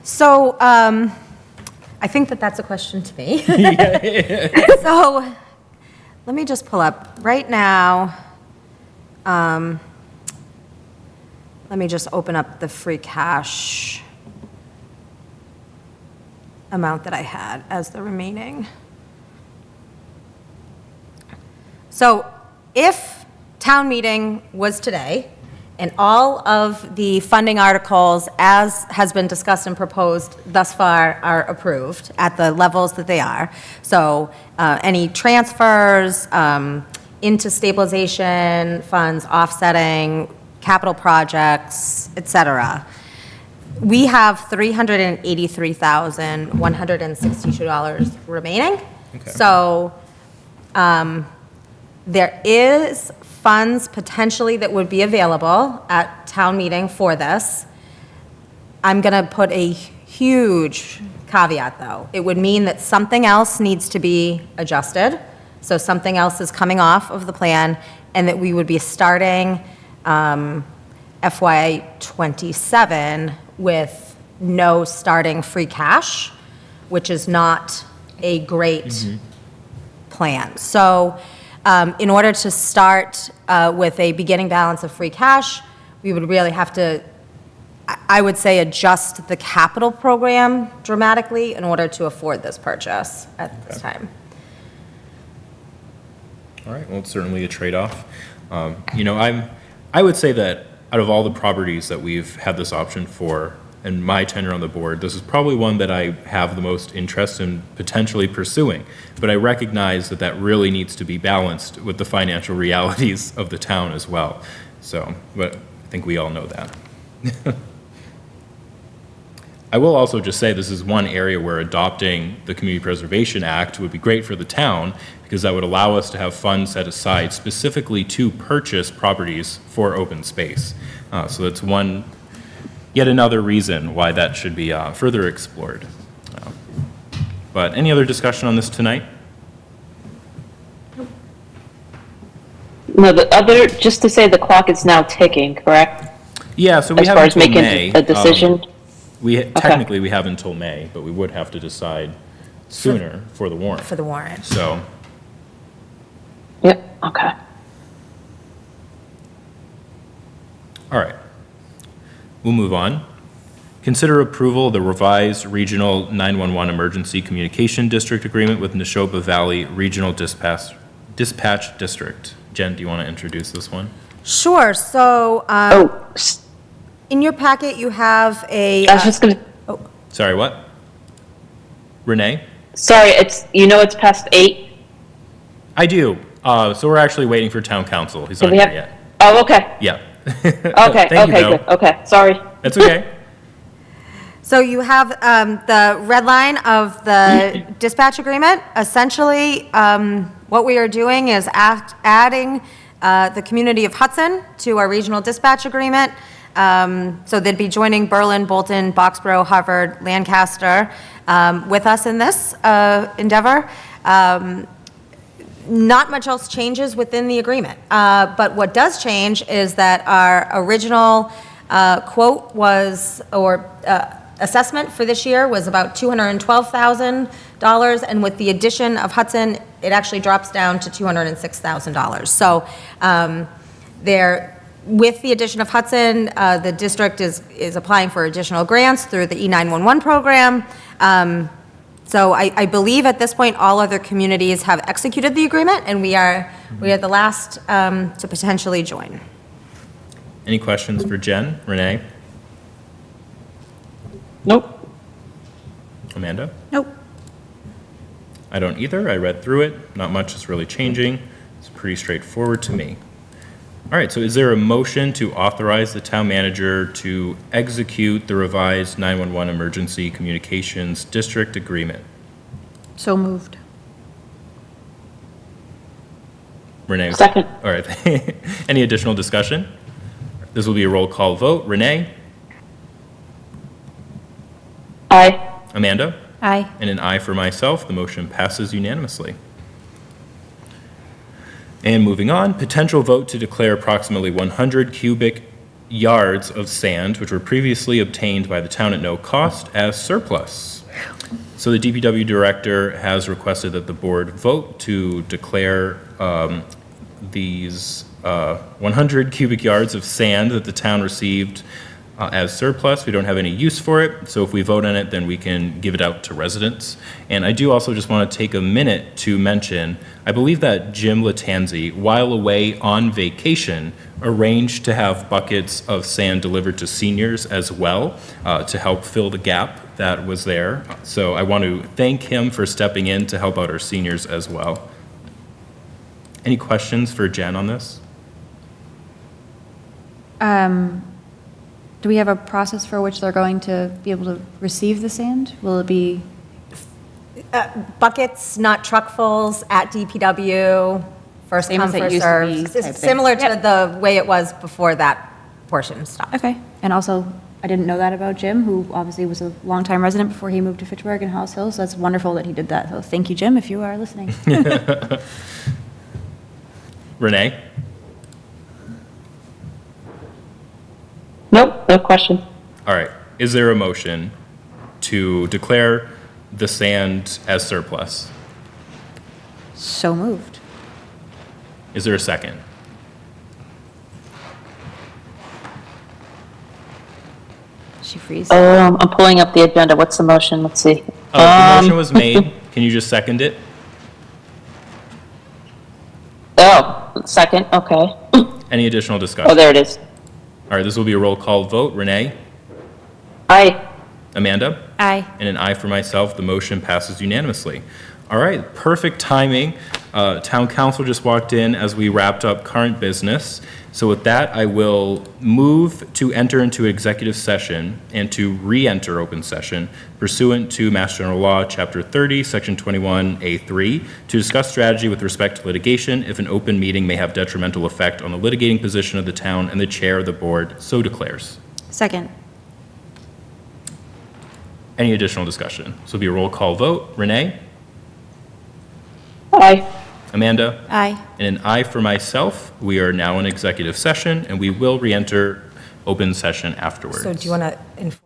So, I think that's a question to me. So, let me just pull up. Right now, let me just open up the free cash amount that I had as the remaining. So, if town meeting was today, and all of the funding articles, as has been discussed and proposed thus far, are approved at the levels that they are. So any transfers into stabilization funds, offsetting, capital projects, et cetera. We have $383,162 remaining. Okay. So there is funds potentially that would be available at town meeting for this. I'm going to put a huge caveat, though. It would mean that something else needs to be adjusted, so something else is coming off of the plan, and that we would be starting FY '27 with no starting free cash, which is not a great plan. So in order to start with a beginning balance of free cash, we would really have to, I would say, adjust the capital program dramatically in order to afford this purchase at this time. All right, well, it's certainly a trade-off. You know, I would say that out of all the properties that we've had this option for in my tenure on the board, this is probably one that I have the most interest in potentially pursuing. But I recognize that that really needs to be balanced with the financial realities of the town as well. So, but I think we all know that. I will also just say this is one area where adopting the Community Preservation Act would be great for the town, because that would allow us to have funds set aside specifically to purchase properties for open space. So that's yet another reason why that should be further explored. But any other discussion on this tonight? No, just to say the clock is now ticking, correct? Yeah, so we As have far as until making May. a decision? Technically, we have until May, but we would have to decide sooner for the warrant. For the warrant. So, Yep, okay. all right. We'll move on. Consider approval of the revised Regional 911 Emergency Communication District Agreement with Neshoba Valley Regional Dispatch District. Jen, do you want to introduce this one? Sure, so in your packet, you have a... I was just gonna, Sorry, what? Renee? sorry, it's past 8? I do. So we're actually waiting for town council. He's not we here have- yet. Oh, okay. Yeah. Okay, Thank you, though. good, okay, sorry. That's okay. So you have the red line of the dispatch agreement. Essentially, what we are doing is adding the community of Hudson to our regional dispatch agreement. So they'd be joining Berlin, Bolton, Boxborough, Harvard, Lancaster with us in this endeavor. not much else changes within the agreement. But what does change is that our original quote was, or assessment for this year was about $212,000, and with the addition of Hudson, it actually drops down to $206,000. So with the addition of Hudson, the district is applying for additional grants through the E911 program. So I believe at this point, all other communities have executed the agreement, and we are the last to potentially join. Any questions for Jen? Renee? Nope. Amanda? Nope. I don't either. I read through it. Not much is really changing. It's pretty straightforward to me. All right, so is there a motion to authorize the town manager to execute the revised 911 Emergency Communications District Agreement? So moved. Renee? Second. All right. Any additional discussion? This will be a roll call vote. Renee? Aye. Amanda? Aye. And an aye for myself. The motion passes unanimously. And moving on, potential vote to declare approximately 100 cubic yards of sand, which were previously obtained by the town at no cost, as surplus. So the DPW director has requested that the board vote to declare these 100 cubic yards of sand that the town received as surplus. We don't have any use for it, so if we vote on it, then we can give it out to residents. And I do also just want to take a minute to mention, I believe that Jim Latanzi, while away on vacation, arranged to have buckets of sand delivered to seniors as well, to help fill the gap that was there. So I want to thank him for stepping in to help out our seniors as well. Any questions for Jen on this? Do we have a process for which they're going to be able to receive the sand? Will it be, Buckets, not truckfuls, at DPW, first Same come, as it first used to be served. type It's thing. similar to Yep. the way it was before that portion stopped. okay. And also, I didn't know that about Jim, who obviously was a longtime resident before he moved to Fitchburg and Hollis Hills, so that's wonderful that he did that. So thank you, Jim, if you are listening. Renee? Nope, no question. All right. Is there a motion to declare the sand as surplus? So moved. Is there a second? She freeze. I'm pulling up the agenda. What's the motion? Let's see. Oh, the motion was made. Can you just second it? Oh, second, okay. Any additional Oh, discussion? there it is. All right, this will be a roll call vote. Renee? Aye. Amanda? Aye. And an aye for myself. The motion passes unanimously. All right, perfect timing. Town council just walked in as we wrapped up current business. So with that, I will move to enter into executive session and to re-enter open session pursuant to Mass General Law, Chapter 30, Section 21A3, to discuss strategy with respect to litigation if an open meeting may have detrimental effect on the litigating position of the town and the chair of the board so declares. Second. Any additional discussion? This will be a roll call vote. Renee? Aye. Amanda? Aye. And an aye for myself. We are now in executive session, and we will re-enter open session afterwards. So do you want to inform?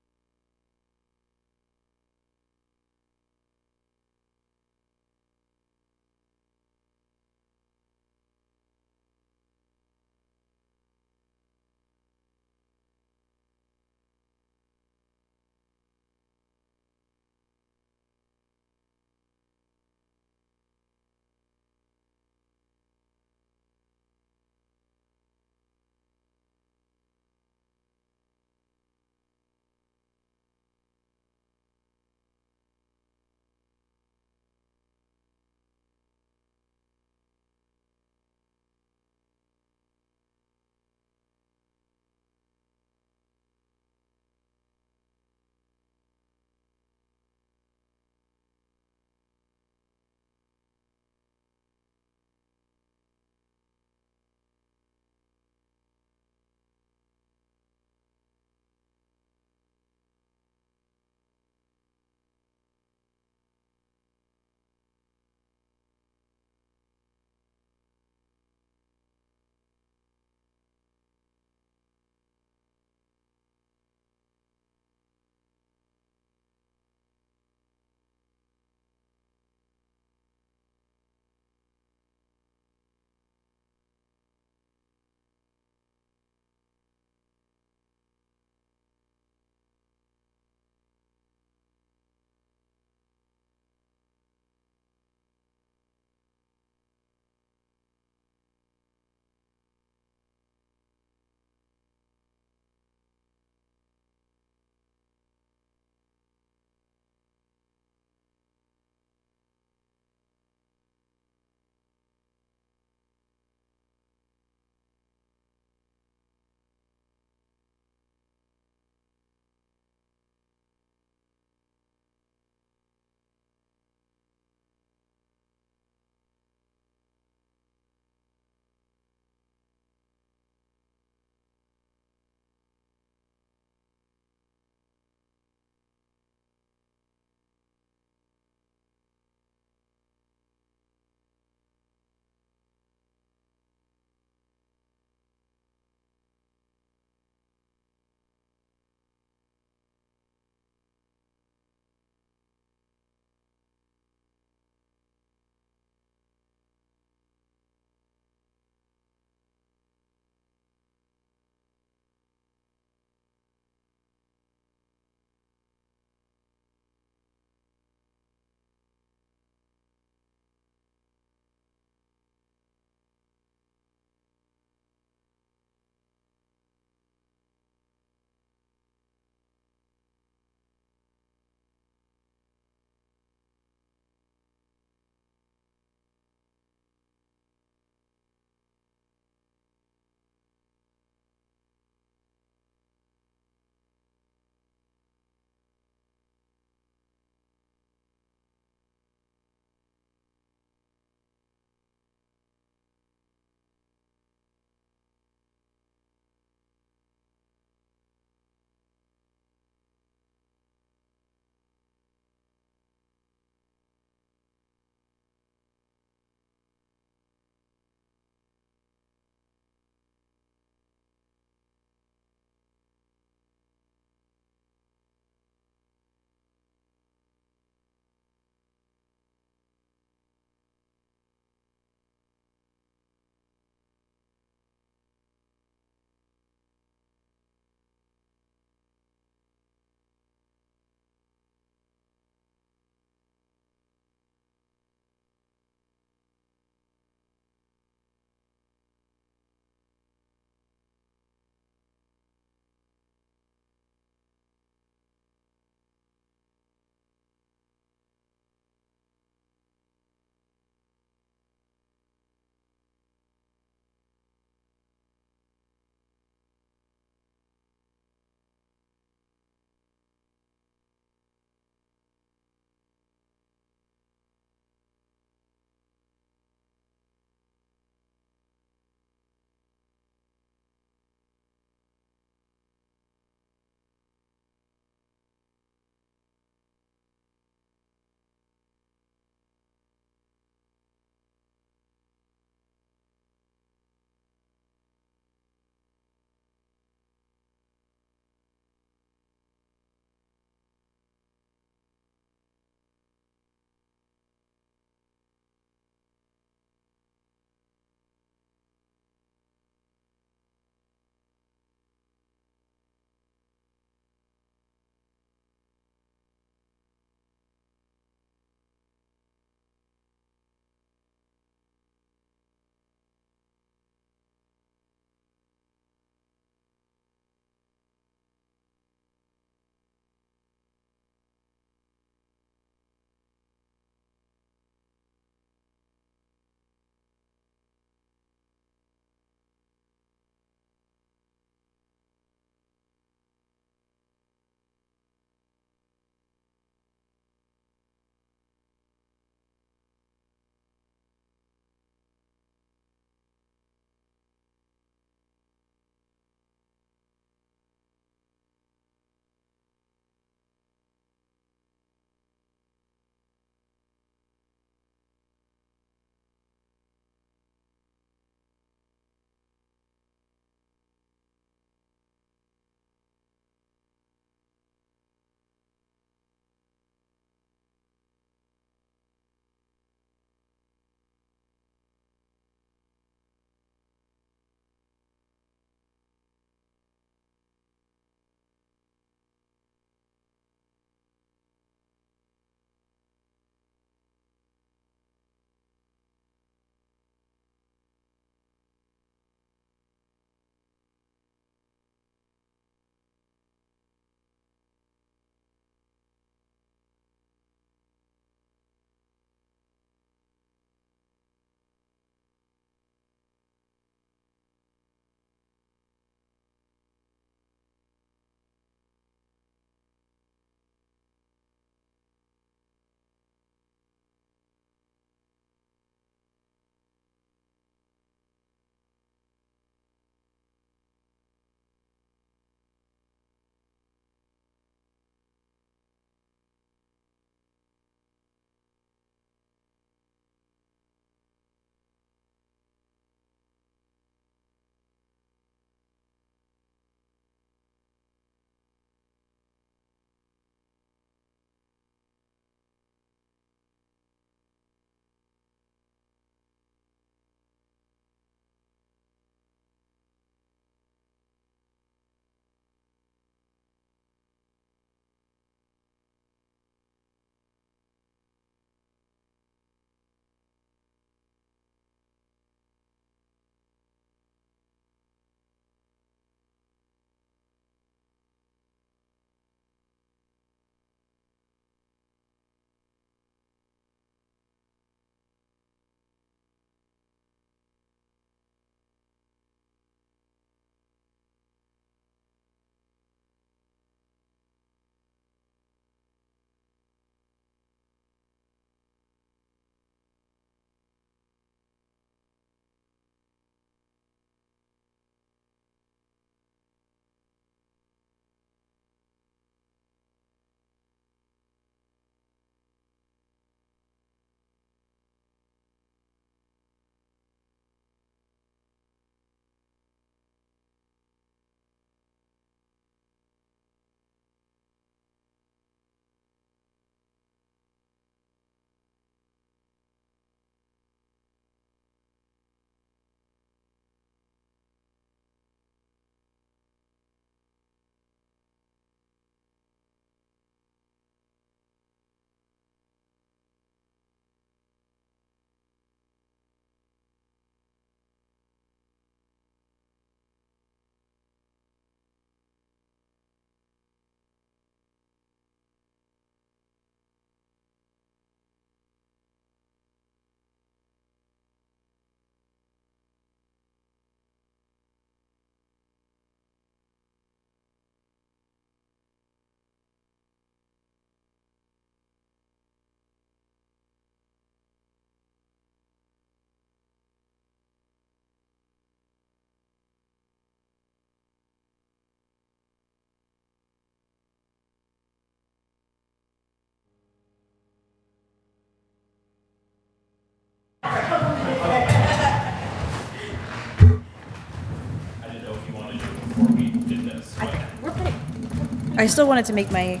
I still wanted to make my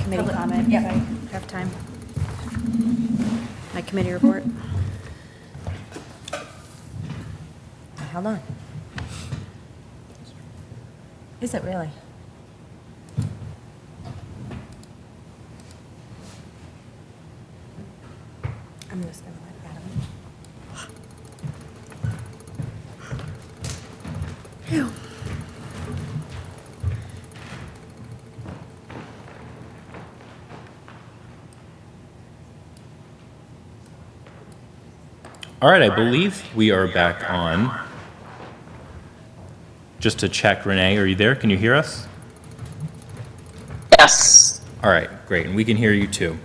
committee comment if I have time. My committee report. Hold on. Is it really? I'm just gonna let Adam. All right, I believe we are back on. Just to check, Renee, are you there? Can you hear us? Yes. All right, great, and we can hear you too.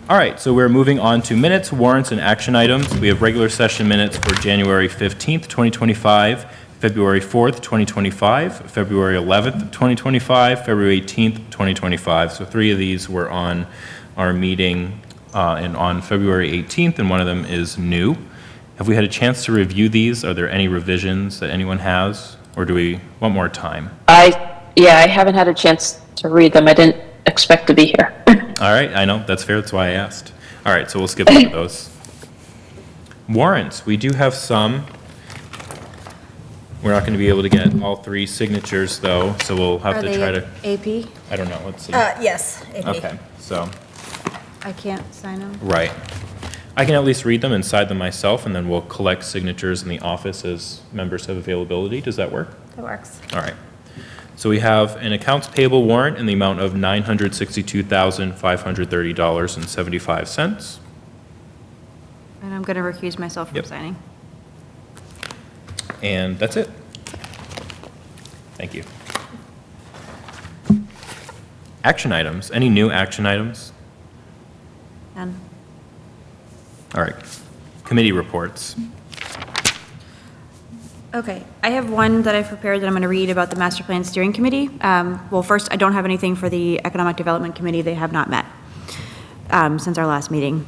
All right, so we're moving on to minutes, warrants, and action items. We have regular session minutes for January 15th, 2025, February 4th, 2025, February 11th, 2025, February 18th, 2025. So 3 of these were on our meeting and on February 18th, and one of them is new. Have we had a chance to review these? Are there any revisions that anyone has, or do we want more time? I haven't had a chance to read them. I didn't expect to be here. All right, I know, that's fair, that's why I asked. All right, so we'll skip over those. Warrants, we do have some. We're not going to be able to get all 3 signatures, though, so we'll have to try to, AP? I don't know, let's see. Yes, AP. Okay, so, I can't sign them. right. I can at least read them and sign them myself, and then we'll collect signatures in the office as members have availability. Does that work? That works. All right. So we have an accounts payable warrant in the amount of $962,530.75. And I'm going to recuse myself from Yep. signing. And that's it. Thank you. Action items. Any new action items? None. All right. Committee reports. Okay, I have one that I've prepared that I'm going to read about the Master Plan Steering Committee. Well, first, I don't have anything for the Economic Development Committee. They have not met since our last meeting.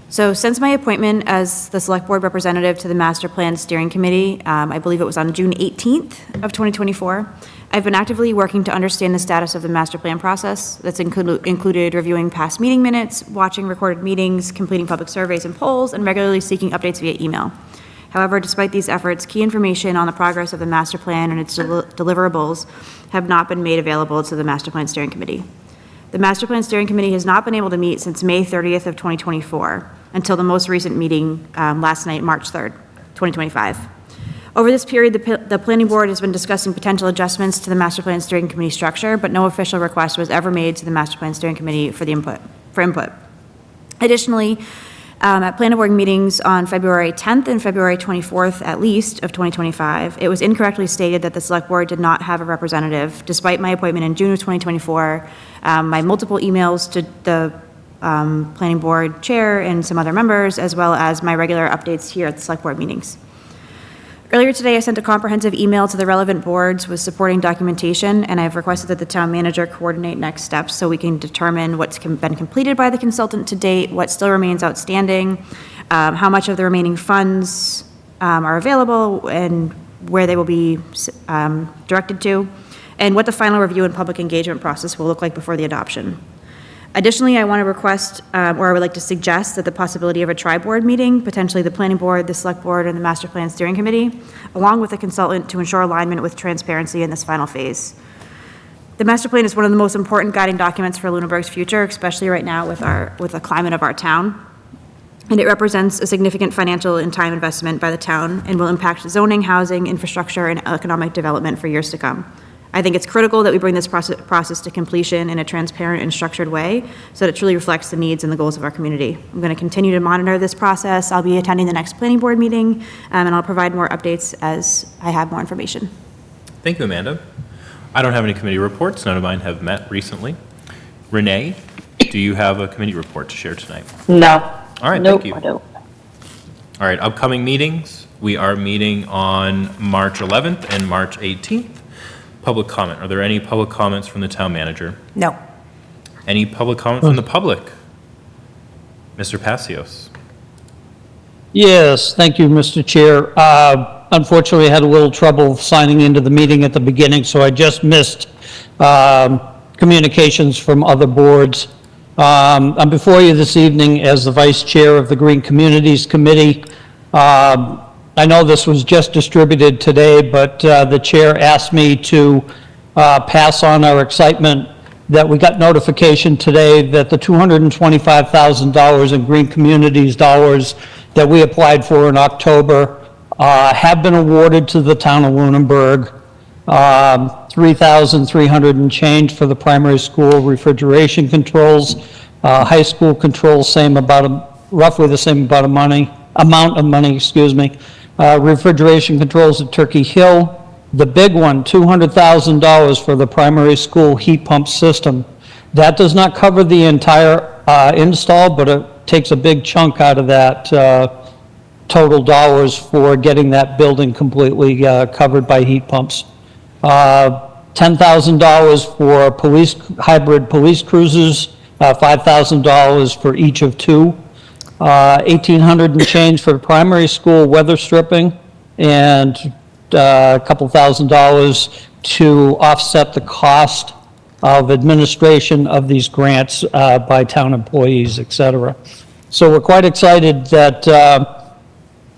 So since my appointment as the Select Board Representative to the Master Plan Steering Committee, I believe it was on June 18th of 2024, I've been actively working to understand the status of the master plan process. That's included reviewing past meeting minutes, watching recorded meetings, completing public surveys and polls, and regularly seeking updates via email. However, despite these efforts, key information on the progress of the master plan and its deliverables have not been made available to the Master Plan Steering Committee. The Master Plan Steering Committee has not been able to meet since May 30th of 2024, until the most recent meeting last night, March 3rd, 2025. Over this period, the Planning Board has been discussing potential adjustments to the Master Plan Steering Committee structure, but no official request was ever made to the Master Plan Steering Committee for input. Additionally, at planning board meetings on February 10th and February 24th, at least, of 2025, it was incorrectly stated that the Select Board did not have a representative, despite my appointment in June of 2024, my multiple emails to the Planning Board Chair and some other members, as well as my regular updates here at the Select Board meetings. Earlier today, I sent a comprehensive email to the relevant boards with supporting documentation, and I've requested that the town manager coordinate next steps so we can determine what's been completed by the consultant to date, what still remains outstanding, how much of the remaining funds are available, and where they will be directed to, and what the final review and public engagement process will look like before the adoption. Additionally, I want to request, or I would like to suggest that the possibility of a tri-board meeting, potentially the Planning Board, the Select Board, and the Master Plan Steering Committee, along with a consultant to ensure alignment with transparency in this final phase. The Master Plan is one of the most important guiding documents for Lunenburg's future, especially right now with the climate of our town. And it represents a significant financial and time investment by the town and will impact zoning, housing, infrastructure, and economic development for years to come. I think it's critical that we bring this process to completion in a transparent and structured way so that it truly reflects the needs and the goals of our community. I'm going to continue to monitor this process. I'll be attending the next planning board meeting, and I'll provide more updates as I have more information. Thank you, Amanda. I don't have any committee reports. None of mine have met recently. Renee, do you have a committee report to share tonight? No. All right, Nope, thank you. I don't. All right, upcoming meetings. We are meeting on March 11th and March 18th. Public comment. Are there any public comments from the town manager? No. Any public comment from the public? Mr. Passios. Yes, thank you, Mr. Chair. Unfortunately, I had a little trouble signing into the meeting at the beginning, so I just missed kind communications from other boards. I'm before you this evening as the Vice Chair of the Green Communities Committee. I know this was just distributed today, but the Chair asked me to pass on our excitement that we got notification today that the $225,000 in Green Communities dollars that we applied for in October have been awarded to the town of Lunenburg. 3,300 and change for the primary school refrigeration controls, high school controls, roughly the same amount of money, excuse me. Refrigeration controls at Turkey Hill. The big one, $200,000 for the primary school heat pump system. That does not cover the entire install, but it takes a big chunk out of that total dollars for getting that building completely covered by heat pumps. $10,000 for hybrid police cruisers, $5,000 for each of two. $1,800 and change for primary school weather stripping, and a couple $1,000s to offset the cost of administration of these grants by town employees, et cetera. So we're quite excited that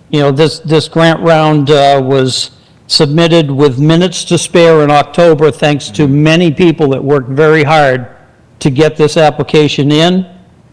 this grant round was submitted with minutes to spare in October, thanks to many people that worked very hard to get this application in.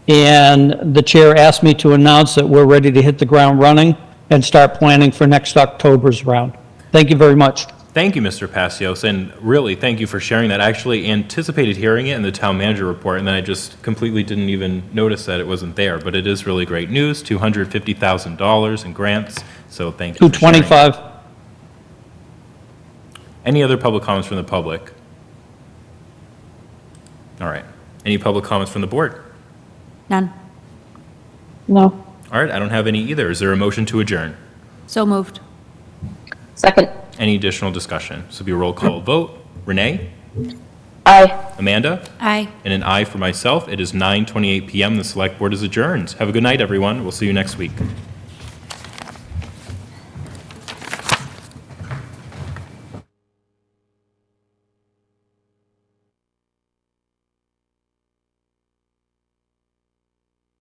And the chair asked me to announce that we're ready to hit the ground running and start planning for next October's round. Thank you very much. Thank you, Mr. Passios, and really, thank you for sharing that. I actually anticipated hearing it in the town manager report, and then I just completely didn't even notice that it wasn't there. But it is really great news, $250,000 in grants, so thank you for sharing. 225. Any other public comments from the public? All right. Any public comments from the board? None. No. All right, I don't have any either. Is there a motion to adjourn? So moved. Second. Any additional discussion? This will be a roll call vote. Renee? Aye. Amanda? Aye. And an aye for myself. It is 9:28 PM. The select board is adjourned. Have a good night, everyone. We'll see you next week.